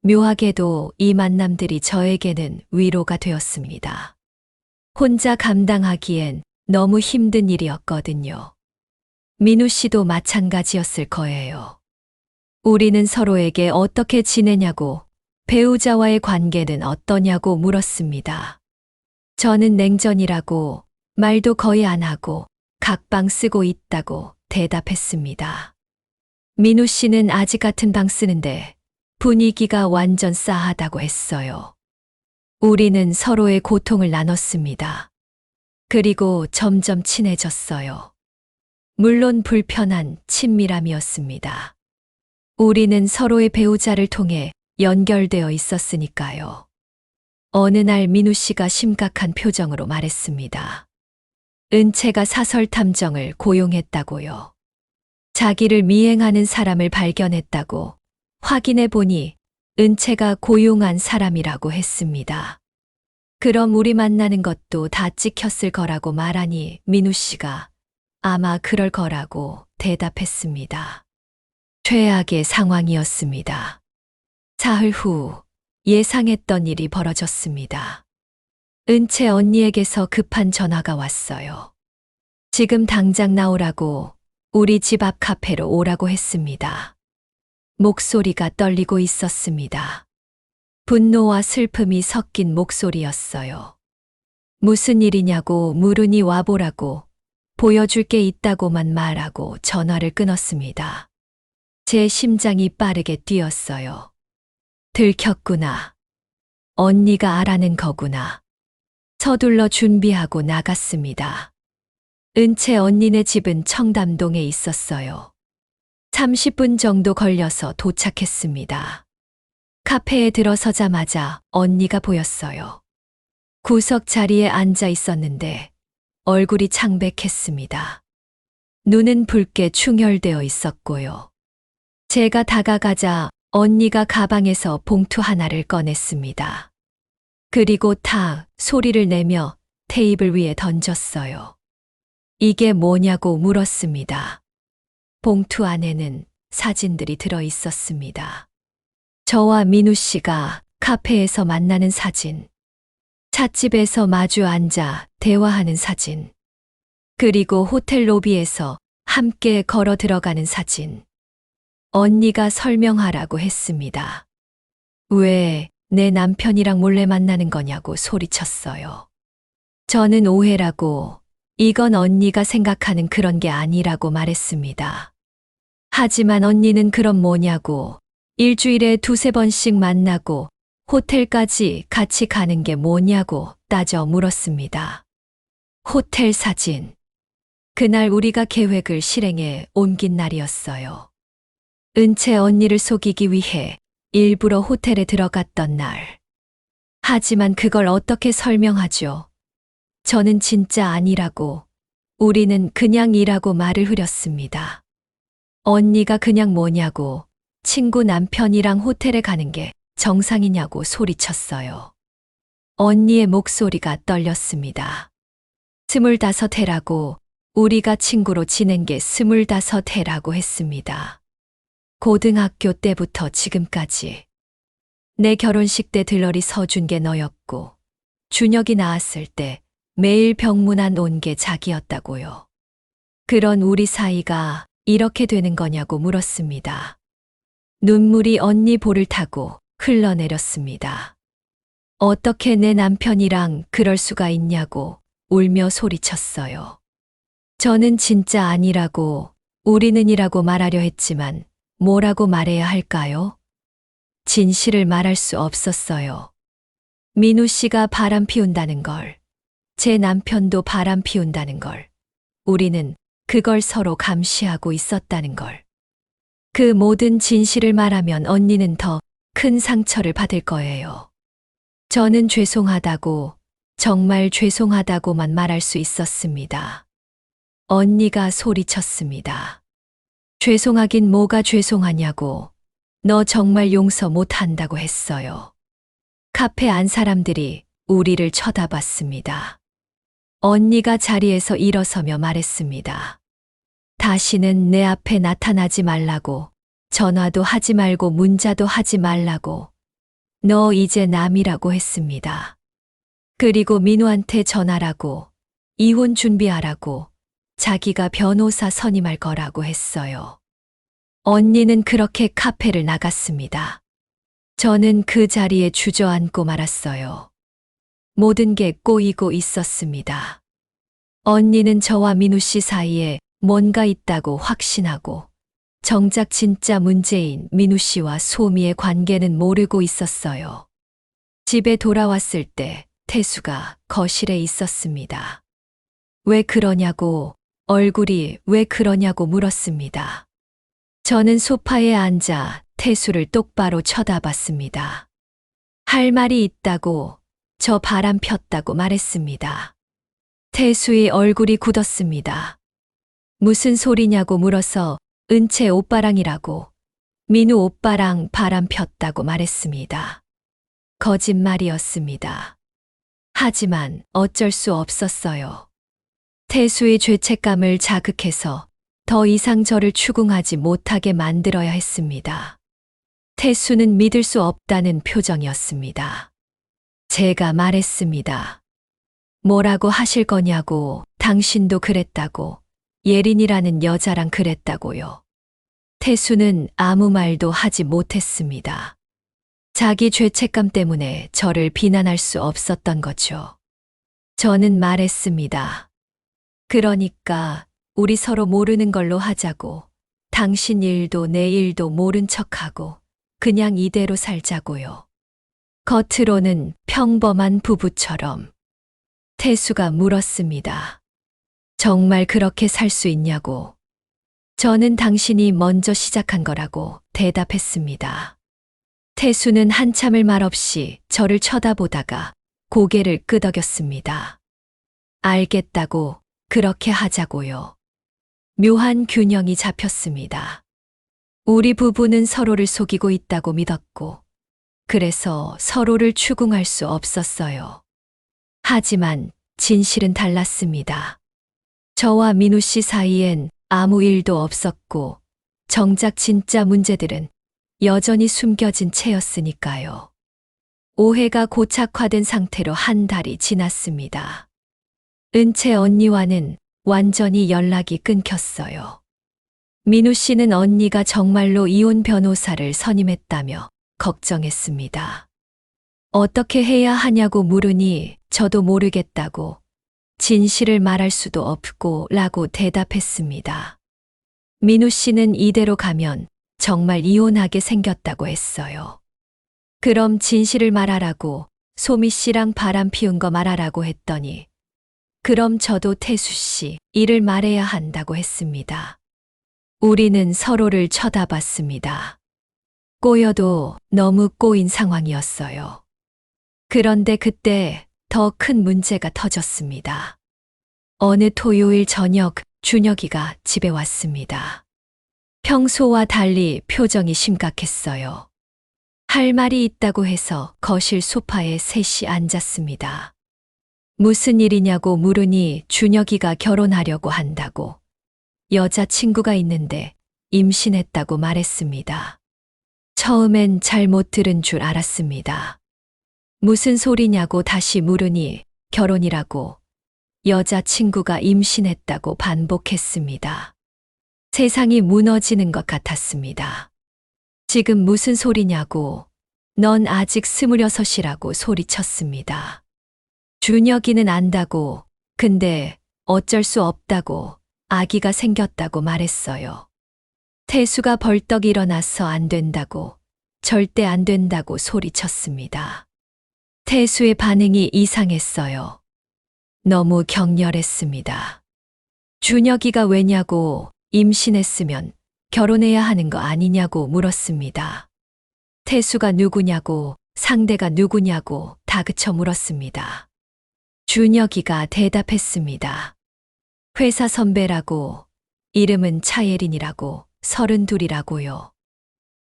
묘하게도 이 만남들이 저에게는 위로가 되었습니다. 혼자 감당하기엔 너무 힘든 일이었거든요. 민우 씨도 마찬가지였을 거예요. 우리는 서로에게 어떻게 지내냐고, 배우자와의 관계는 어떠냐고 물었습니다. 저는 냉전이라고, 말도 거의 안 하고 각방 쓰고 있다고 대답했습니다. 민우 씨는 아직 같은 방 쓰는데 분위기가 완전 싸하다고 했어요. 우리는 서로의 고통을 나눴습니다. 그리고 점점 친해졌어요. 물론 불편한 친밀함이었습니다. 우리는 서로의 배우자를 통해 연결되어 있었으니까요. 어느 날 민우 씨가 심각한 표정으로 말했습니다. 은채가 사설 탐정을 고용했다고요. 자기를 미행하는 사람을 발견했다고, 확인해 보니 은채가 고용한 사람이라고 했습니다. 그럼 우리 만나는 것도 다 찍혔을 거라고 말하니 민우 씨가 아마 그럴 거라고 대답했습니다. 최악의 상황이었습니다. 사흘 후 예상했던 일이 벌어졌습니다. 은채 언니에게서 급한 전화가 왔어요. 지금 당장 나오라고, 우리 집 앞 카페로 오라고 했습니다. 목소리가 떨리고 있었습니다. 분노와 슬픔이 섞인 목소리였어요. 무슨 일이냐고 물으니 와보라고, 보여줄 게 있다고만 말하고 전화를 끊었습니다. 제 심장이 빠르게 뛰었어요. 들켰구나. 언니가 알아낸 거구나. 서둘러 준비하고 나갔습니다. 은채 언니네 집은 청담동에 있었어요. 30분 정도 걸려서 도착했습니다. 카페에 들어서자마자 언니가 보였어요. 구석 자리에 앉아 있었는데 얼굴이 창백했습니다. 눈은 붉게 충혈되어 있었고요. 제가 다가가자 언니가 가방에서 봉투 하나를 꺼냈습니다. 그리고 탁 소리를 내며 테이블 위에 던졌어요. 이게 뭐냐고 물었습니다. 봉투 안에는 사진들이 들어 있었습니다. 저와 민우 씨가 카페에서 만나는 사진, 찻집에서 마주 앉아 대화하는 사진, 그리고 호텔 로비에서 함께 걸어 들어가는 사진. 언니가 설명하라고 했습니다. 왜 내 남편이랑 몰래 만나는 거냐고 소리쳤어요. 저는 오해라고, 이건 언니가 생각하는 그런 게 아니라고 말했습니다. 하지만 언니는 그럼 뭐냐고, 일주일에 두세 번씩 만나고 호텔까지 같이 가는 게 뭐냐고 따져 물었습니다. 호텔 사진. 그날 우리가 계획을 실행에 옮긴 날이었어요. 은채 언니를 속이기 위해 일부러 호텔에 들어갔던 날. 하지만 그걸 어떻게 설명하죠? 저는 진짜 아니라고, 우리는 그냥 이라고 말을 흐렸습니다. 언니가 그냥 뭐냐고, 친구 남편이랑 호텔에 가는 게 정상이냐고 소리쳤어요. 언니의 목소리가 떨렸습니다. 25해라고, 우리가 친구로 지낸 게 25해라고 했습니다. 고등학교 때부터 지금까지. 내 결혼식 때 들러리 서준 게 너였고, 준혁이 나왔을 때 매일 병문안 온 게 자기였다고요. 그런 우리 사이가 이렇게 되는 거냐고 물었습니다. 눈물이 언니 볼을 타고 흘러내렸습니다. 어떻게 내 남편이랑 그럴 수가 있냐고 울며 소리쳤어요. 저는 진짜 아니라고, 우리는이라고 말하려 했지만 뭐라고 말해야 할까요? 진실을 말할 수 없었어요. 민우 씨가 바람 피운다는 걸, 제 남편도 바람 피운다는 걸, 우리는 그걸 서로 감시하고 있었다는 걸. 그 모든 진실을 말하면 언니는 더 큰 상처를 받을 거예요. 저는 죄송하다고, 정말 죄송하다고만 말할 수 있었습니다. 언니가 소리쳤습니다. 죄송하긴 뭐가 죄송하냐고, 너 정말 용서 못한다고 했어요. 카페 안 사람들이 우리를 쳐다봤습니다. 언니가 자리에서 일어서며 말했습니다. 다시는 내 앞에 나타나지 말라고, 전화도 하지 말고 문자도 하지 말라고, 너 이제 남이라고 했습니다. 그리고 민우한테 전화라고, 이혼 준비하라고, 자기가 변호사 선임할 거라고 했어요. 언니는 그렇게 카페를 나갔습니다. 저는 그 자리에 주저앉고 말았어요. 모든 게 꼬이고 있었습니다. 언니는 저와 민우 씨 사이에 뭔가 있다고 확신하고, 정작 진짜 문제인 민우 씨와 소미의 관계는 모르고 있었어요. 집에 돌아왔을 때 태수가 거실에 있었습니다. 왜 그러냐고, 얼굴이 왜 그러냐고 물었습니다. 저는 소파에 앉아 태수를 똑바로 쳐다봤습니다. 할 말이 있다고, 저 바람 폈다고 말했습니다. 태수의 얼굴이 굳었습니다. 무슨 소리냐고 물어서 은채 오빠랑이라고, 민우 오빠랑 바람 폈다고 말했습니다. 거짓말이었습니다. 하지만 어쩔 수 없었어요. 태수의 죄책감을 자극해서 더 이상 저를 추궁하지 못하게 만들어야 했습니다. 태수는 믿을 수 없다는 표정이었습니다. 제가 말했습니다. 뭐라고 하실 거냐고, 당신도 그랬다고, 예린이라는 여자랑 그랬다고요. 태수는 아무 말도 하지 못했습니다. 자기 죄책감 때문에 저를 비난할 수 없었던 거죠. 저는 말했습니다. 그러니까 우리 서로 모르는 걸로 하자고, 당신 일도 내 일도 모른 척하고 그냥 이대로 살자고요. 겉으로는 평범한 부부처럼. 태수가 물었습니다. 정말 그렇게 살 수 있냐고. 저는 당신이 먼저 시작한 거라고 대답했습니다. 태수는 한참을 말없이 저를 쳐다보다가 고개를 끄덕였습니다. 알겠다고, 그렇게 하자고요. 묘한 균형이 잡혔습니다. 우리 부부는 서로를 속이고 있다고 믿었고, 그래서 서로를 추궁할 수 없었어요. 하지만 진실은 달랐습니다. 저와 민우 씨 사이엔 아무 일도 없었고, 정작 진짜 문제들은 여전히 숨겨진 채였으니까요. 오해가 고착화된 상태로 한 달이 지났습니다. 은채 언니와는 완전히 연락이 끊겼어요. 민우 씨는 언니가 정말로 이혼 변호사를 선임했다며 걱정했습니다. 어떻게 해야 하냐고 물으니 저도 모르겠다고, 진실을 말할 수도 없고 라고 대답했습니다. 민우 씨는 이대로 가면 정말 이혼하게 생겼다고 했어요. 그럼 진실을 말하라고 소미 씨랑 바람 피운 거 말하라고 했더니 그럼 저도 태수 씨 일을 말해야 한다고 했습니다. 우리는 서로를 쳐다봤습니다. 꼬여도 너무 꼬인 상황이었어요. 그런데 그때 더 큰 문제가 터졌습니다. 어느 토요일 저녁 준혁이가 집에 왔습니다. 평소와 달리 표정이 심각했어요. 할 말이 있다고 해서 거실 소파에 셋이 앉았습니다. 무슨 일이냐고 물으니 준혁이가 결혼하려고 한다고, 여자친구가 있는데 임신했다고 말했습니다. 처음엔 잘못 들은 줄 알았습니다. 무슨 소리냐고 다시 물으니 결혼이라고, 여자친구가 임신했다고 반복했습니다. 세상이 무너지는 것 같았습니다. 지금 무슨 소리냐고, 넌 아직 26이라고 소리쳤습니다. 준혁이는 안다고, 근데 어쩔 수 없다고, 아기가 생겼다고 말했어요. 태수가 벌떡 일어나서 안 된다고, 절대 안 된다고 소리쳤습니다. 태수의 반응이 이상했어요. 너무 격렬했습니다. 준혁이가 왜냐고, 임신했으면 결혼해야 하는 거 아니냐고 물었습니다. 태수가 누구냐고, 상대가 누구냐고 다그쳐 물었습니다. 준혁이가 대답했습니다. 회사 선배라고, 이름은 차예린이라고, 32이라고요.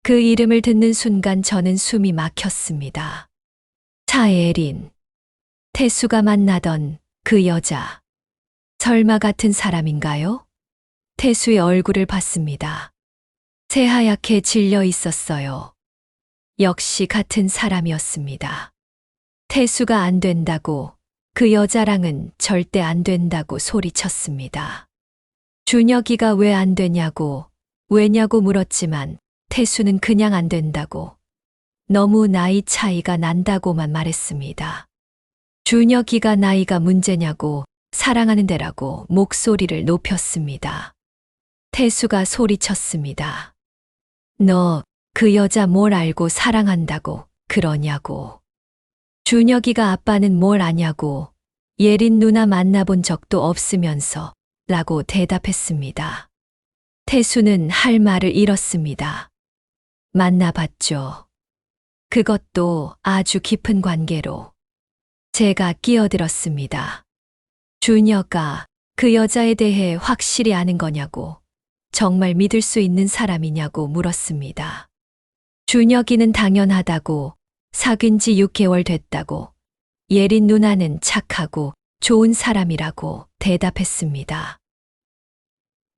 그 이름을 듣는 순간 저는 숨이 막혔습니다. 차예린. 태수가 만나던 그 여자. 설마 같은 사람인가요? 태수의 얼굴을 봤습니다. 새하얗게 질려 있었어요. 역시 같은 사람이었습니다. 태수가 안 된다고, 그 여자랑은 절대 안 된다고 소리쳤습니다. 준혁이가 왜 안 되냐고, 왜냐고 물었지만 태수는 그냥 안 된다고, 너무 나이 차이가 난다고만 말했습니다. 준혁이가 나이가 문제냐고, 사랑하는 데라고 목소리를 높였습니다. 태수가 소리쳤습니다. 너 그 여자 뭘 알고 사랑한다고 그러냐고. 준혁이가 아빠는 뭘 아냐고, 예린 누나 만나본 적도 없으면서 라고 대답했습니다. 태수는 할 말을 잃었습니다. 만나봤죠. 그것도 아주 깊은 관계로. 제가 끼어들었습니다. 준혁아, 그 여자에 대해 확실히 아는 거냐고, 정말 믿을 수 있는 사람이냐고 물었습니다. 준혁이는 당연하다고, 사귄 지 6개월 됐다고, 예린 누나는 착하고 좋은 사람이라고 대답했습니다.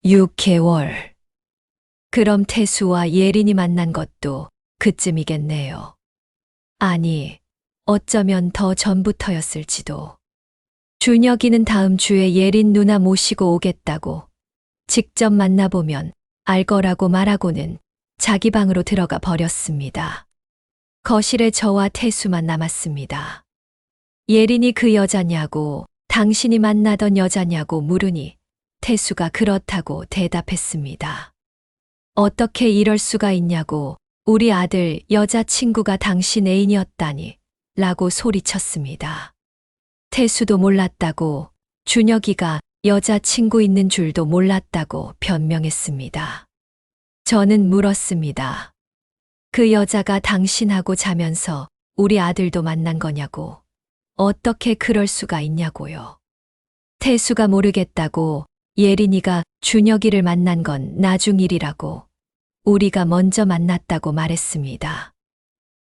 6개월. 그럼 태수와 예린이 만난 것도 그쯤이겠네요. 아니, 어쩌면 더 전부터였을지도. 준혁이는 다음 주에 예린 누나 모시고 오겠다고, 직접 만나보면 알 거라고 말하고는 자기 방으로 들어가 버렸습니다. 거실에 저와 태수만 남았습니다. 예린이 그 여자냐고, 당신이 만나던 여자냐고 물으니 태수가 그렇다고 대답했습니다. 어떻게 이럴 수가 있냐고, 우리 아들 여자친구가 당신 애인이었다니 라고 소리쳤습니다. 태수도 몰랐다고, 준혁이가 여자친구 있는 줄도 몰랐다고 변명했습니다. 저는 물었습니다. 그 여자가 당신하고 자면서 우리 아들도 만난 거냐고, 어떻게 그럴 수가 있냐고요. 태수가 모르겠다고, 예린이가 준혁이를 만난 건 나중 일이라고, 우리가 먼저 만났다고 말했습니다.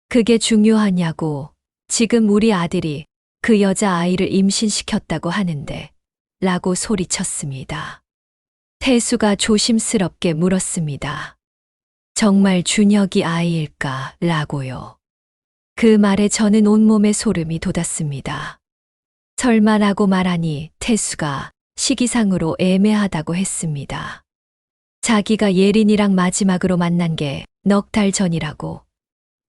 그게 중요하냐고, 지금 우리 아들이 그 여자아이를 임신시켰다고 하는데 라고 소리쳤습니다. 태수가 조심스럽게 물었습니다. 정말 준혁이 아이일까 라고요. 그 말에 저는 온몸에 소름이 돋았습니다. 설마라고 말하니 태수가 시기상으로 애매하다고 했습니다. 자기가 예린이랑 마지막으로 만난 게 넉 달 전이라고,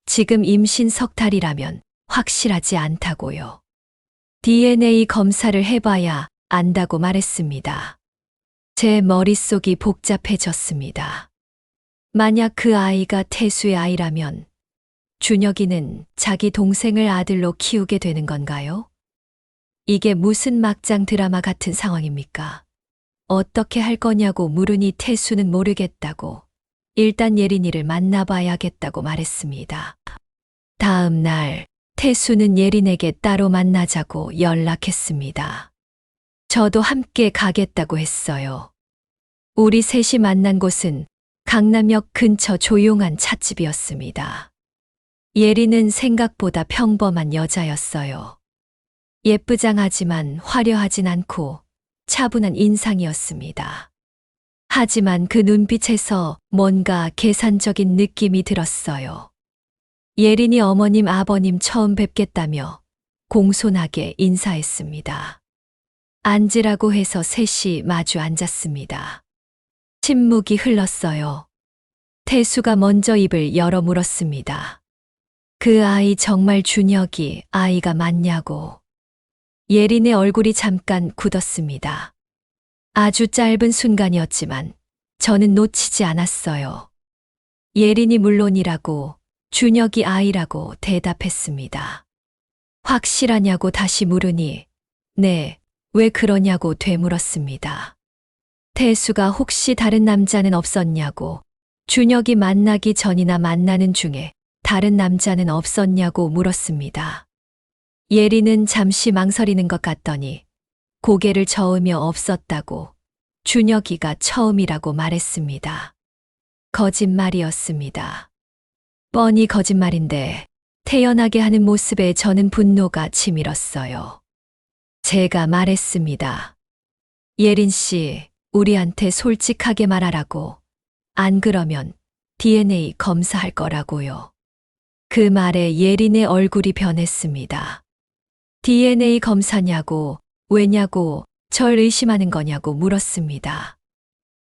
지금 임신 석 달이라면 확실하지 않다고요. DNA 검사를 해봐야 안다고 말했습니다. 제 머릿속이 복잡해졌습니다. 만약 그 아이가 태수의 아이라면 준혁이는 자기 동생을 아들로 키우게 되는 건가요? 이게 무슨 막장 드라마 같은 상황입니까? 어떻게 할 거냐고 물으니 태수는 모르겠다고 일단 예린이를 만나봐야겠다고 말했습니다. 다음 날 태수는 예린에게 따로 만나자고 연락했습니다. 저도 함께 가겠다고 했어요. 우리 셋이 만난 곳은 강남역 근처 조용한 찻집이었습니다. 예린은 생각보다 평범한 여자였어요. 예쁘장하지만 화려하진 않고 차분한 인상이었습니다. 하지만 그 눈빛에서 뭔가 계산적인 느낌이 들었어요. 예린이 어머님 아버님 처음 뵙겠다며 공손하게 인사했습니다. 앉으라고 해서 셋이 마주 앉았습니다. 침묵이 흘렀어요. 태수가 먼저 입을 열어 물었습니다. 그 아이 정말 준혁이 아이가 맞냐고. 예린의 얼굴이 잠깐 굳었습니다. 아주 짧은 순간이었지만 저는 놓치지 않았어요. 예린이 물론이라고 준혁이 아이라고 대답했습니다. 확실하냐고 다시 물으니 네, 왜 그러냐고 되물었습니다. 태수가 혹시 다른 남자는 없었냐고, 준혁이 만나기 전이나 만나는 중에 다른 남자는 없었냐고 물었습니다. 예린은 잠시 망설이는 것 같더니 고개를 저으며 없었다고 준혁이가 처음이라고 말했습니다. 거짓말이었습니다. 뻔히 거짓말인데 태연하게 하는 모습에 저는 분노가 치밀었어요. 제가 말했습니다. 예린 씨, 우리한테 솔직하게 말하라고. 안 그러면 DNA 검사할 거라고요. 그 말에 예린의 얼굴이 변했습니다. DNA 검사냐고, 왜냐고, 절 의심하는 거냐고 물었습니다.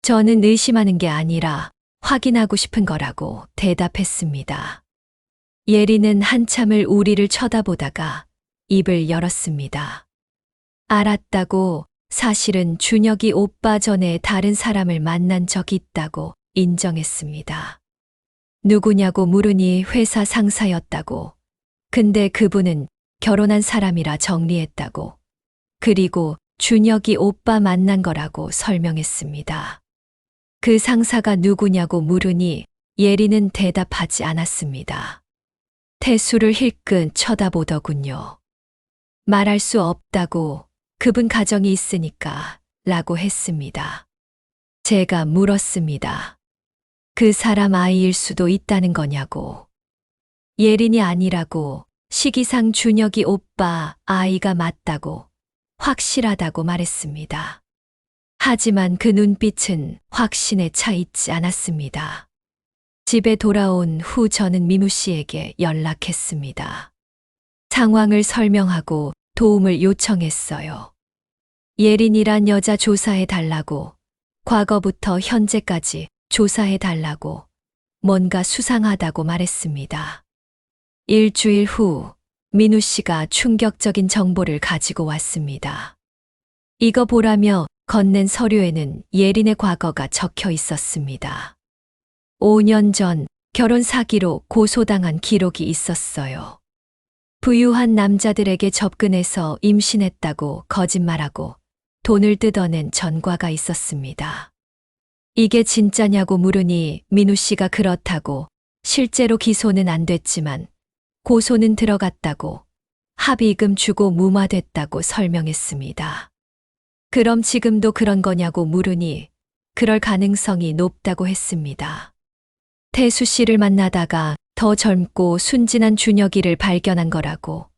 저는 의심하는 게 아니라 확인하고 싶은 거라고 대답했습니다. 예린은 한참을 우리를 쳐다보다가 입을 열었습니다. 알았다고, 사실은 준혁이 오빠 전에 다른 사람을 만난 적 있다고 인정했습니다. 누구냐고 물으니 회사 상사였다고. 근데 그분은 결혼한 사람이라 정리했다고. 그리고 준혁이 오빠 만난 거라고 설명했습니다. 그 상사가 누구냐고 물으니 예린은 대답하지 않았습니다. 태수를 힐끗 쳐다보더군요. 말할 수 없다고, 그분 가정이 있으니까 라고 했습니다. 제가 물었습니다. 그 사람 아이일 수도 있다는 거냐고. 예린이 아니라고, 시기상 준혁이 오빠 아이가 맞다고, 확실하다고 말했습니다. 하지만 그 눈빛은 확신에 차 있지 않았습니다. 집에 돌아온 후 저는 민우 씨에게 연락했습니다. 상황을 설명하고 도움을 요청했어요. 예린이란 여자 조사해 달라고, 과거부터 현재까지 조사해 달라고, 뭔가 수상하다고 말했습니다. 일주일 후 민우 씨가 충격적인 정보를 가지고 왔습니다. 이거 보라며 건넨 서류에는 예린의 과거가 적혀 있었습니다. 5년 전 결혼 사기로 고소당한 기록이 있었어요. 부유한 남자들에게 접근해서 임신했다고 거짓말하고 돈을 뜯어낸 전과가 있었습니다. 이게 진짜냐고 물으니 민우 씨가 그렇다고, 실제로 기소는 안 됐지만 고소는 들어갔다고, 합의금 주고 무마됐다고 설명했습니다. 그럼 지금도 그런 거냐고 물으니 그럴 가능성이 높다고 했습니다. 태수 씨를 만나다가 더 젊고 순진한 준혁이를 발견한 거라고,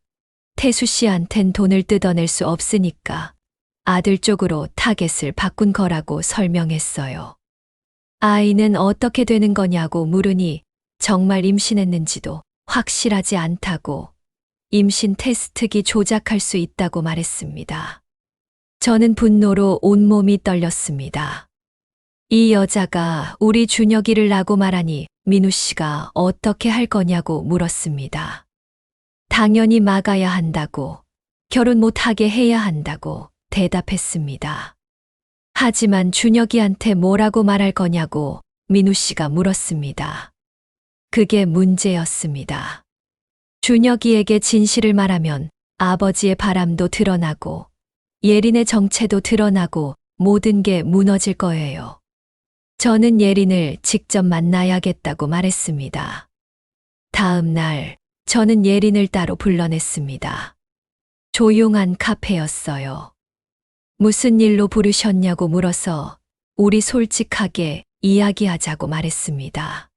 태수 씨한텐 돈을 뜯어낼 수 없으니까 아들 쪽으로 타겟을 바꾼 거라고 설명했어요. 아이는 어떻게 되는 거냐고 물으니 정말 임신했는지도 확실하지 않다고, 임신 테스트기 조작할 수 있다고 말했습니다. 저는 분노로 온몸이 떨렸습니다. 이 여자가 우리 준혁이를 낳고 말하니 민우 씨가 어떻게 할 거냐고 물었습니다. 당연히 막아야 한다고, 결혼 못하게 해야 한다고 대답했습니다. 하지만 준혁이한테 뭐라고 말할 거냐고 민우 씨가 물었습니다. 그게 문제였습니다. 준혁이에게 진실을 말하면 아버지의 바람도 드러나고 예린의 정체도 드러나고 모든 게 무너질 거예요. 저는 예린을 직접 만나야겠다고 말했습니다. 다음 날 저는 예린을 따로 불러냈습니다. 조용한 카페였어요. 무슨 일로 부르셨냐고 물어서 우리 솔직하게 이야기하자고 말했습니다.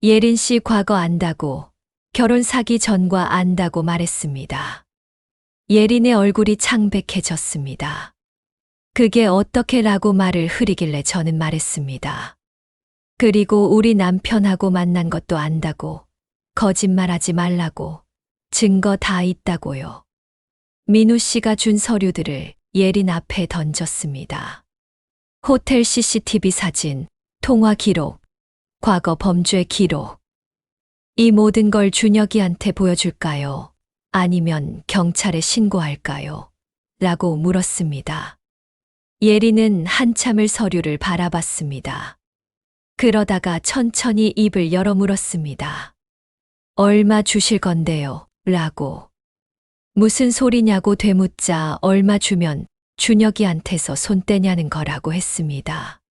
예린 씨 과거 안다고, 결혼 사기 전과 안다고 말했습니다. 예린의 얼굴이 창백해졌습니다. 그게 어떻게라고 말을 흐리길래 저는 말했습니다. 그리고 우리 남편하고 만난 것도 안다고, 거짓말하지 말라고, 증거 다 있다고요. 민우 씨가 준 서류들을 예린 앞에 던졌습니다. 호텔 CCTV 사진, 통화 기록, 과거 범죄 기록. 이 모든 걸 준혁이한테 보여줄까요? 아니면 경찰에 신고할까요? 라고 물었습니다. 예린은 한참을 서류를 바라봤습니다. 그러다가 천천히 입을 열어 물었습니다. 얼마 주실 건데요? 라고. 무슨 소리냐고 되묻자 얼마 주면 준혁이한테서 손 떼냐는 거라고 했습니다.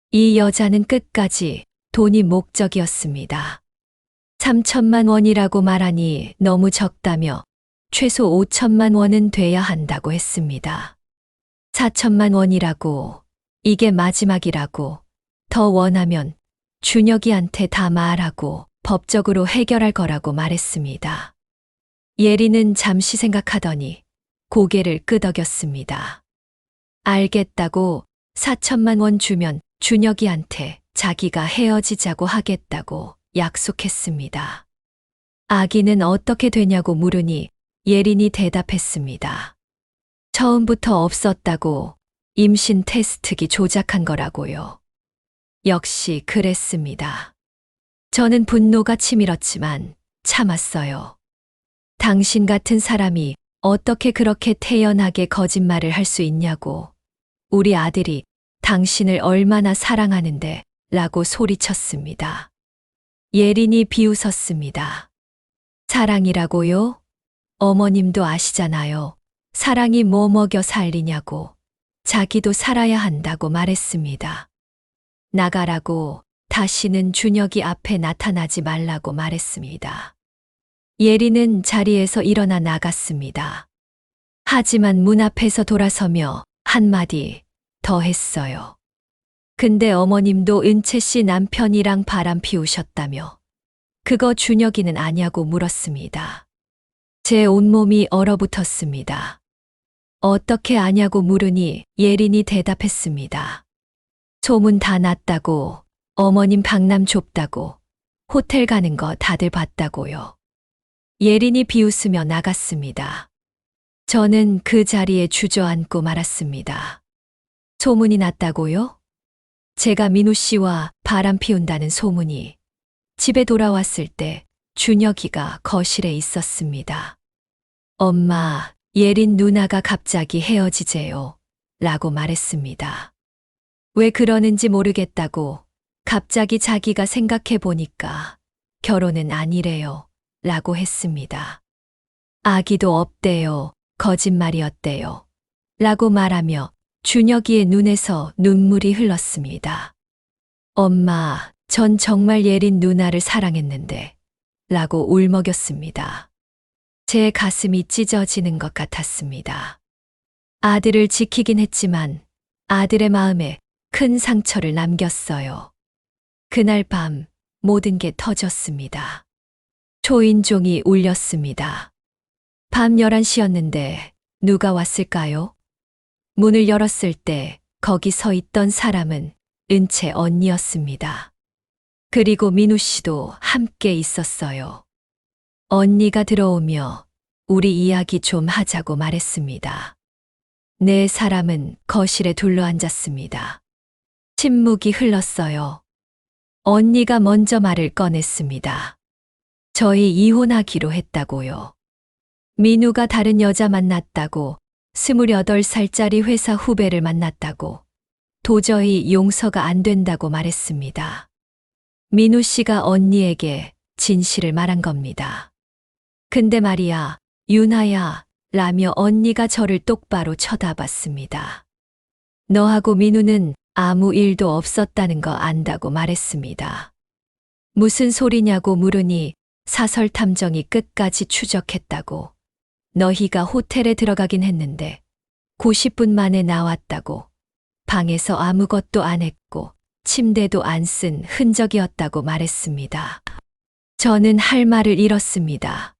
이 여자는 끝까지 돈이 목적이었습니다. 3천만 원이라고 말하니 너무 적다며 최소 5천만 원은 돼야 한다고 했습니다. 4천만 원이라고, 이게 마지막이라고, 더 원하면 준혁이한테 다 말하고 법적으로 해결할 거라고 말했습니다. 예린은 잠시 생각하더니 고개를 끄덕였습니다. 알겠다고, 4천만 원 주면 준혁이한테 자기가 헤어지자고 하겠다고 약속했습니다. 아기는 어떻게 되냐고 물으니 예린이 대답했습니다. 처음부터 없었다고, 임신 테스트기 조작한 거라고요. 역시 그랬습니다. 저는 분노가 치밀었지만 참았어요. 당신 같은 사람이 어떻게 그렇게 태연하게 거짓말을 할 수 있냐고. 우리 아들이 당신을 얼마나 사랑하는데 라고 소리쳤습니다. 예린이 비웃었습니다. 사랑이라고요? 어머님도 아시잖아요. 사랑이 뭐 먹여 살리냐고. 자기도 살아야 한다고 말했습니다. 나가라고, 다시는 준혁이 앞에 나타나지 말라고 말했습니다. 예린은 자리에서 일어나 나갔습니다. 하지만 문 앞에서 돌아서며 한마디 더 했어요. 근데 어머님도 은채 씨 남편이랑 바람 피우셨다며. 그거 준혁이는 아냐고 물었습니다. 제 온몸이 얼어붙었습니다. 어떻게 아냐고 물으니 예린이 대답했습니다. 소문 다 났다고, 어머님 방남 좁다고, 호텔 가는 거 다들 봤다고요. 예린이 비웃으며 나갔습니다. 저는 그 자리에 주저앉고 말았습니다. 소문이 났다고요? 제가 민우 씨와 바람 피운다는 소문이. 집에 돌아왔을 때 준혁이가 거실에 있었습니다. 엄마, 예린 누나가 갑자기 헤어지재요. 라고 말했습니다. 왜 그러는지 모르겠다고, 갑자기 자기가 생각해 보니까 결혼은 아니래요. 라고 했습니다. 아기도 없대요. 거짓말이었대요. 라고 말하며 준혁이의 눈에서 눈물이 흘렀습니다. 엄마, 전 정말 예린 누나를 사랑했는데. 라고 울먹였습니다. 제 가슴이 찢어지는 것 같았습니다. 아들을 지키긴 했지만 아들의 마음에 큰 상처를 남겼어요. 그날 밤 모든 게 터졌습니다. 초인종이 울렸습니다. 밤 11시였는데 누가 왔을까요? 문을 열었을 때 거기 서 있던 사람은 은채 언니였습니다. 그리고 민우 씨도 함께 있었어요. 언니가 들어오며 우리 이야기 좀 하자고 말했습니다. 네 사람은 거실에 둘러앉았습니다. 침묵이 흘렀어요. 언니가 먼저 말을 꺼냈습니다. 저희 이혼하기로 했다고요. 민우가 다른 여자 만났다고, 28살짜리 회사 후배를 만났다고, 도저히 용서가 안 된다고 말했습니다. 민우 씨가 언니에게 진실을 말한 겁니다. 근데 말이야, 유나야, 라며 언니가 저를 똑바로 쳐다봤습니다. 너하고 민우는 아무 일도 없었다는 거 안다고 말했습니다. 무슨 소리냐고 물으니 사설 탐정이 끝까지 추적했다고. 너희가 호텔에 들어가긴 했는데 90분 만에 나왔다고. 방에서 아무것도 안 했고 침대도 안 쓴 흔적이었다고 말했습니다. 저는 할 말을 잃었습니다.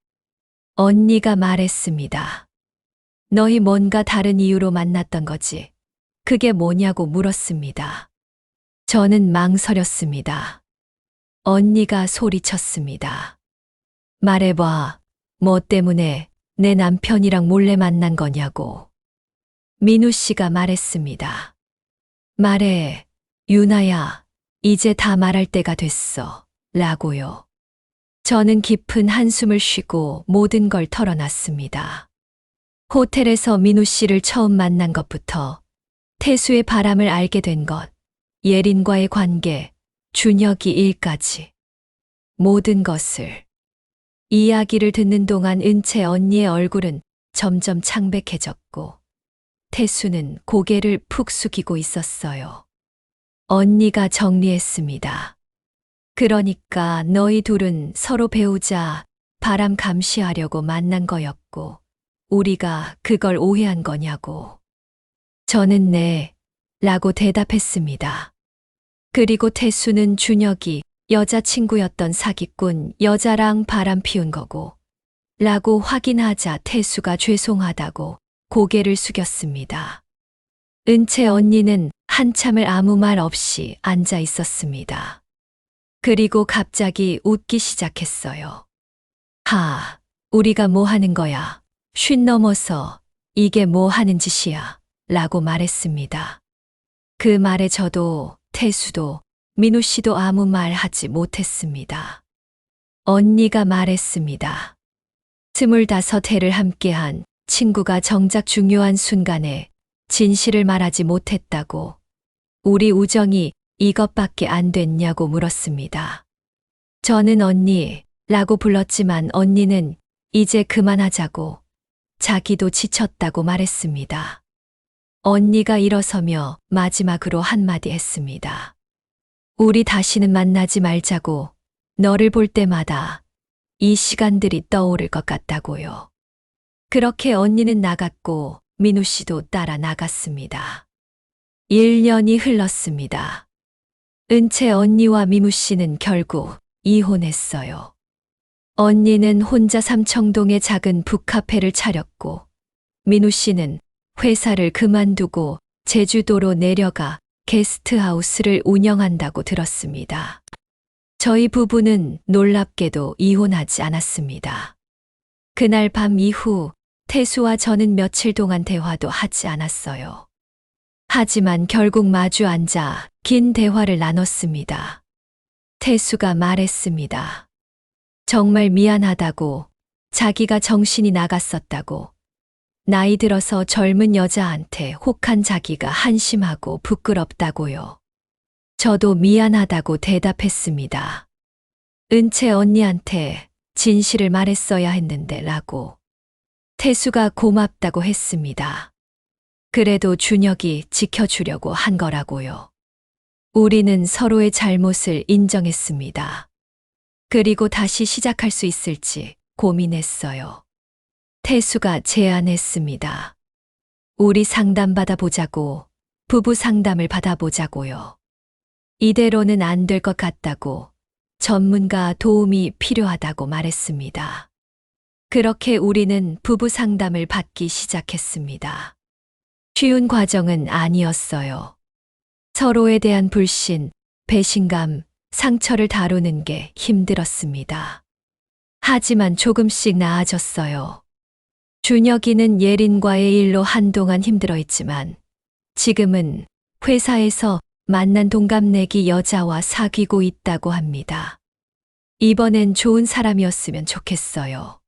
언니가 말했습니다. 너희 뭔가 다른 이유로 만났던 거지. 그게 뭐냐고 물었습니다. 저는 망설였습니다. 언니가 소리쳤습니다. 말해봐. 뭐 때문에 내 남편이랑 몰래 만난 거냐고. 민우 씨가 말했습니다. 말해, 유나야. 이제 다 말할 때가 됐어. 라고요. 저는 깊은 한숨을 쉬고 모든 걸 털어놨습니다. 호텔에서 민우 씨를 처음 만난 것부터 태수의 바람을 알게 된 것, 예린과의 관계, 준혁이 일까지. 모든 것을. 이야기를 듣는 동안 은채 언니의 얼굴은 점점 창백해졌고 태수는 고개를 푹 숙이고 있었어요. 언니가 정리했습니다. 그러니까 너희 둘은 서로 배우자, 바람 감시하려고 만난 거였고 우리가 그걸 오해한 거냐고. 저는 네, 라고 대답했습니다. 그리고 태수는 준혁이 여자친구였던 사기꾼 여자랑 바람 피운 거고, 라고 확인하자 태수가 죄송하다고 고개를 숙였습니다. 은채 언니는 한참을 아무 말 없이 앉아 있었습니다. 그리고 갑자기 웃기 시작했어요. 우리가 뭐 하는 거야? 50 넘어서 이게 뭐 하는 짓이야? 라고 말했습니다. 그 말에 저도 태수도 민우 씨도 아무 말 하지 못했습니다. 언니가 말했습니다. 25해를 함께한 친구가 정작 중요한 순간에 진실을 말하지 못했다고. 우리 우정이 이것밖에 안 됐냐고 물었습니다. 저는 언니라고 불렀지만 언니는 이제 그만하자고, 자기도 지쳤다고 말했습니다. 언니가 일어서며 마지막으로 한마디 했습니다. 우리 다시는 만나지 말자고. 너를 볼 때마다 이 시간들이 떠오를 것 같다고요. 그렇게 언니는 나갔고 민우 씨도 따라 나갔습니다. 1년이 흘렀습니다. 은채 언니와 민우 씨는 결국 이혼했어요. 언니는 혼자 삼청동의 작은 북카페를 차렸고 민우 씨는 회사를 그만두고 제주도로 내려가 게스트하우스를 운영한다고 들었습니다. 저희 부부는 놀랍게도 이혼하지 않았습니다. 그날 밤 이후 태수와 저는 며칠 동안 대화도 하지 않았어요. 하지만 결국 마주 앉아 긴 대화를 나눴습니다. 태수가 말했습니다. 정말 미안하다고, 자기가 정신이 나갔었다고, 나이 들어서 젊은 여자한테 혹한 자기가 한심하고 부끄럽다고요. 저도 미안하다고 대답했습니다. 은채 언니한테 진실을 말했어야 했는데 라고. 태수가 고맙다고 했습니다. 그래도 준혁이 지켜주려고 한 거라고요. 우리는 서로의 잘못을 인정했습니다. 그리고 다시 시작할 수 있을지 고민했어요. 태수가 제안했습니다. 우리 상담 받아보자고, 부부 상담을 받아보자고요. 이대로는 안 될 것 같다고, 전문가 도움이 필요하다고 말했습니다. 그렇게 우리는 부부 상담을 받기 시작했습니다. 쉬운 과정은 아니었어요. 서로에 대한 불신, 배신감, 상처를 다루는 게 힘들었습니다. 하지만 조금씩 나아졌어요. 준혁이는 예린과의 일로 한동안 힘들어했지만 지금은 회사에서 만난 동갑내기 여자와 사귀고 있다고 합니다. 이번엔 좋은 사람이었으면 좋겠어요.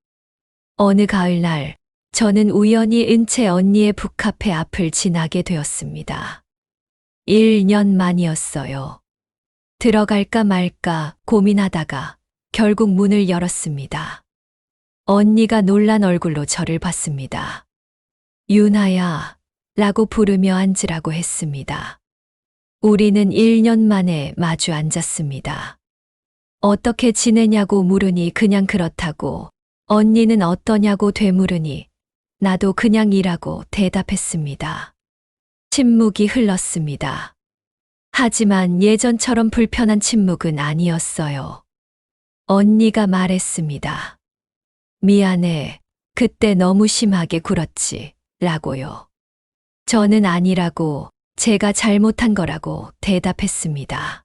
어느 가을날 저는 우연히 은채 언니의 북카페 앞을 지나게 되었습니다. 1년 만이었어요. 들어갈까 말까 고민하다가 결국 문을 열었습니다. 언니가 놀란 얼굴로 저를 봤습니다. 유나야, 라고 부르며 앉으라고 했습니다. 우리는 1년 만에 마주 앉았습니다. 어떻게 지내냐고 물으니 그냥 그렇다고, 언니는 어떠냐고 되물으니 나도 그냥 이라고 대답했습니다. 침묵이 흘렀습니다. 하지만 예전처럼 불편한 침묵은 아니었어요. 언니가 말했습니다. 미안해. 그때 너무 심하게 굴었지. 라고요. 저는 아니라고, 제가 잘못한 거라고 대답했습니다.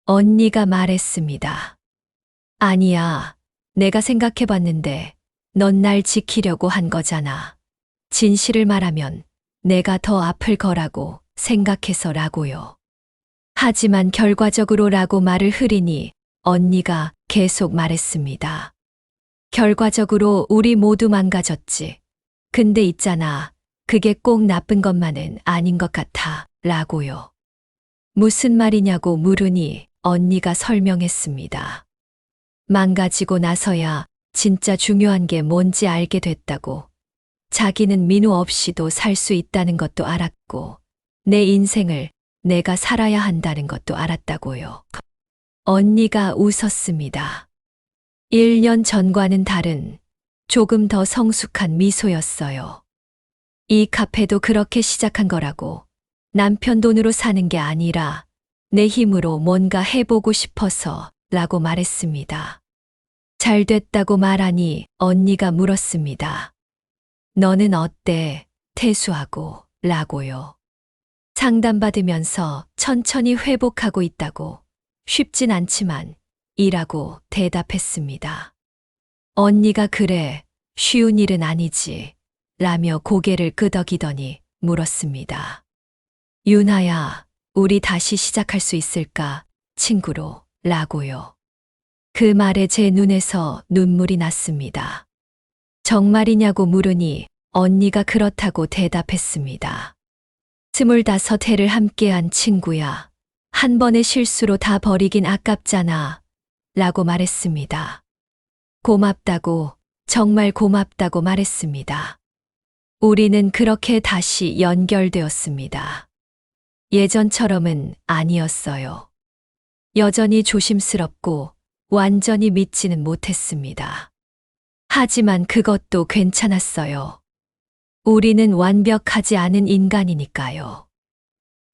언니가 말했습니다. 아니야. 내가 생각해봤는데 넌 날 지키려고 한 거잖아. 진실을 말하면 내가 더 아플 거라고 생각해서라고요. 하지만 결과적으로 라고 말을 흐리니 언니가 계속 말했습니다. 결과적으로 우리 모두 망가졌지. 근데 있잖아. 그게 꼭 나쁜 것만은 아닌 것 같아. 라고요. 무슨 말이냐고 물으니 언니가 설명했습니다. 망가지고 나서야 진짜 중요한 게 뭔지 알게 됐다고. 자기는 민우 없이도 살 수 있다는 것도 알았고, 내 인생을 내가 살아야 한다는 것도 알았다고요. 언니가 웃었습니다. 1년 전과는 다른 조금 더 성숙한 미소였어요. 이 카페도 그렇게 시작한 거라고. 남편 돈으로 사는 게 아니라 내 힘으로 뭔가 해보고 싶어서 라고 말했습니다. 잘 됐다고 말하니 언니가 물었습니다. 너는 어때? 퇴수하고 라고요. 상담받으면서 천천히 회복하고 있다고. 쉽진 않지만 이라고 대답했습니다. 언니가 그래, 쉬운 일은 아니지. 라며 고개를 끄덕이더니 물었습니다. 유나야, 우리 다시 시작할 수 있을까? 친구로, 라고요. 그 말에 제 눈에서 눈물이 났습니다. 정말이냐고 물으니 언니가 그렇다고 대답했습니다. 25해를 함께한 친구야. 한 번의 실수로 다 버리긴 아깝잖아. 라고 말했습니다. 고맙다고, 정말 고맙다고 말했습니다. 우리는 그렇게 다시 연결되었습니다. 예전처럼은 아니었어요. 여전히 조심스럽고 완전히 믿지는 못했습니다. 하지만 그것도 괜찮았어요. 우리는 완벽하지 않은 인간이니까요.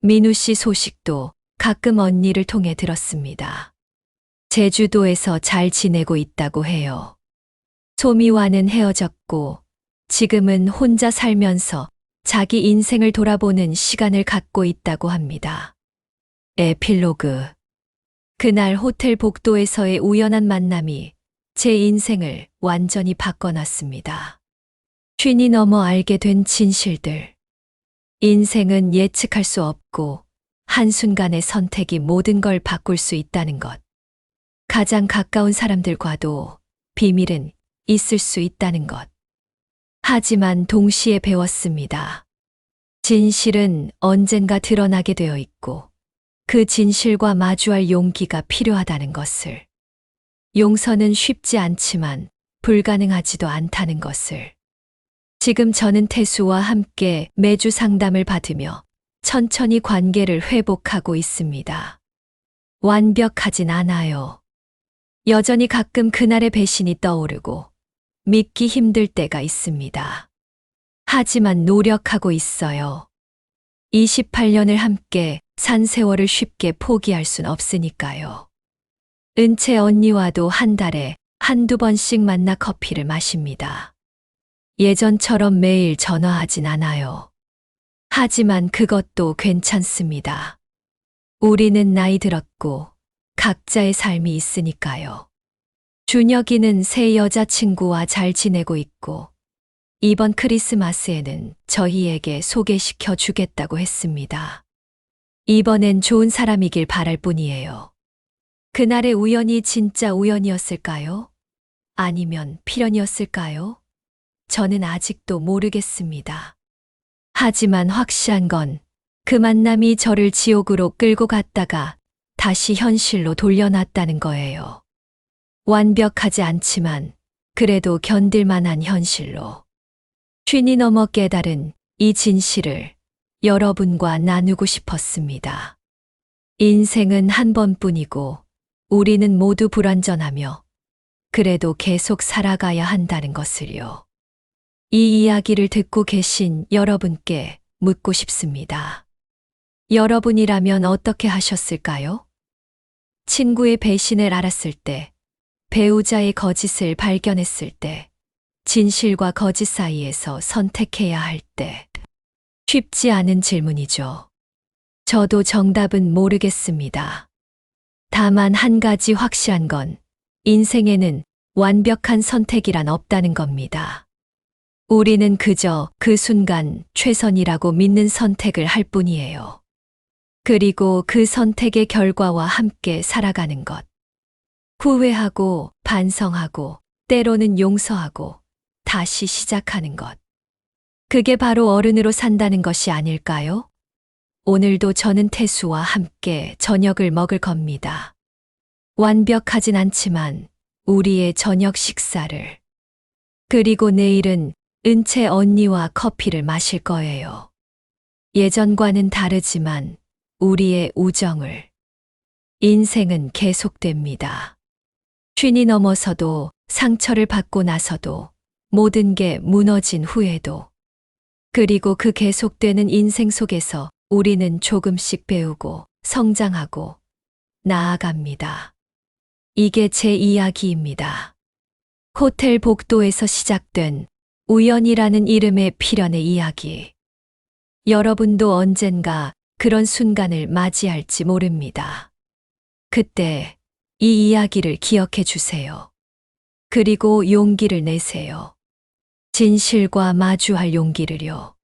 민우 씨 소식도 가끔 언니를 통해 들었습니다. 제주도에서 잘 지내고 있다고 해요. 소미와는 헤어졌고 지금은 혼자 살면서 자기 인생을 돌아보는 시간을 갖고 있다고 합니다. 에필로그. 그날 호텔 복도에서의 우연한 만남이 제 인생을 완전히 바꿔놨습니다. 쉰이 넘어 알게 된 진실들. 인생은 예측할 수 없고 한순간의 선택이 모든 걸 바꿀 수 있다는 것. 가장 가까운 사람들과도 비밀은 있을 수 있다는 것. 하지만 동시에 배웠습니다. 진실은 언젠가 드러나게 되어 있고 그 진실과 마주할 용기가 필요하다는 것을. 용서는 쉽지 않지만 불가능하지도 않다는 것을. 지금 저는 태수와 함께 매주 상담을 받으며 천천히 관계를 회복하고 있습니다. 완벽하진 않아요. 여전히 가끔 그날의 배신이 떠오르고 믿기 힘들 때가 있습니다. 하지만 노력하고 있어요. 28년을 함께 산 세월을 쉽게 포기할 순 없으니까요. 은채 언니와도 한 달에 한두 번씩 만나 커피를 마십니다. 예전처럼 매일 전화하진 않아요. 하지만 그것도 괜찮습니다. 우리는 나이 들었고 각자의 삶이 있으니까요. 준혁이는 새 여자친구와 잘 지내고 있고 이번 크리스마스에는 저희에게 소개시켜 주겠다고 했습니다. 이번엔 좋은 사람이길 바랄 뿐이에요. 그날의 우연이 진짜 우연이었을까요? 아니면 필연이었을까요? 저는 아직도 모르겠습니다. 하지만 확실한 건 그 만남이 저를 지옥으로 끌고 갔다가 다시 현실로 돌려놨다는 거예요. 완벽하지 않지만 그래도 견딜 만한 현실로. 쉰이 넘어 깨달은 이 진실을 여러분과 나누고 싶었습니다. 인생은 한 번뿐이고 우리는 모두 불완전하며 그래도 계속 살아가야 한다는 것을요. 이 이야기를 듣고 계신 여러분께 묻고 싶습니다. 여러분이라면 어떻게 하셨을까요? 친구의 배신을 알았을 때, 배우자의 거짓을 발견했을 때, 진실과 거짓 사이에서 선택해야 할 때. 쉽지 않은 질문이죠. 저도 정답은 모르겠습니다. 다만 한 가지 확실한 건 인생에는 완벽한 선택이란 없다는 겁니다. 우리는 그저 그 순간 최선이라고 믿는 선택을 할 뿐이에요. 그리고 그 선택의 결과와 함께 살아가는 것. 후회하고 반성하고 때로는 용서하고 다시 시작하는 것. 그게 바로 어른으로 산다는 것이 아닐까요? 오늘도 저는 태수와 함께 저녁을 먹을 겁니다. 완벽하진 않지만 우리의 저녁 식사를. 그리고 내일은 은채 언니와 커피를 마실 거예요. 예전과는 다르지만 우리의 우정을. 인생은 계속됩니다. 쉰이 넘어서도 상처를 받고 나서도 모든 게 무너진 후에도. 그리고 그 계속되는 인생 속에서 우리는 조금씩 배우고 성장하고 나아갑니다. 이게 제 이야기입니다. 호텔 복도에서 시작된 우연이라는 이름의 필연의 이야기. 여러분도 언젠가 그런 순간을 맞이할지 모릅니다. 그때 이 이야기를 기억해 주세요. 그리고 용기를 내세요. 진실과 마주할 용기를요.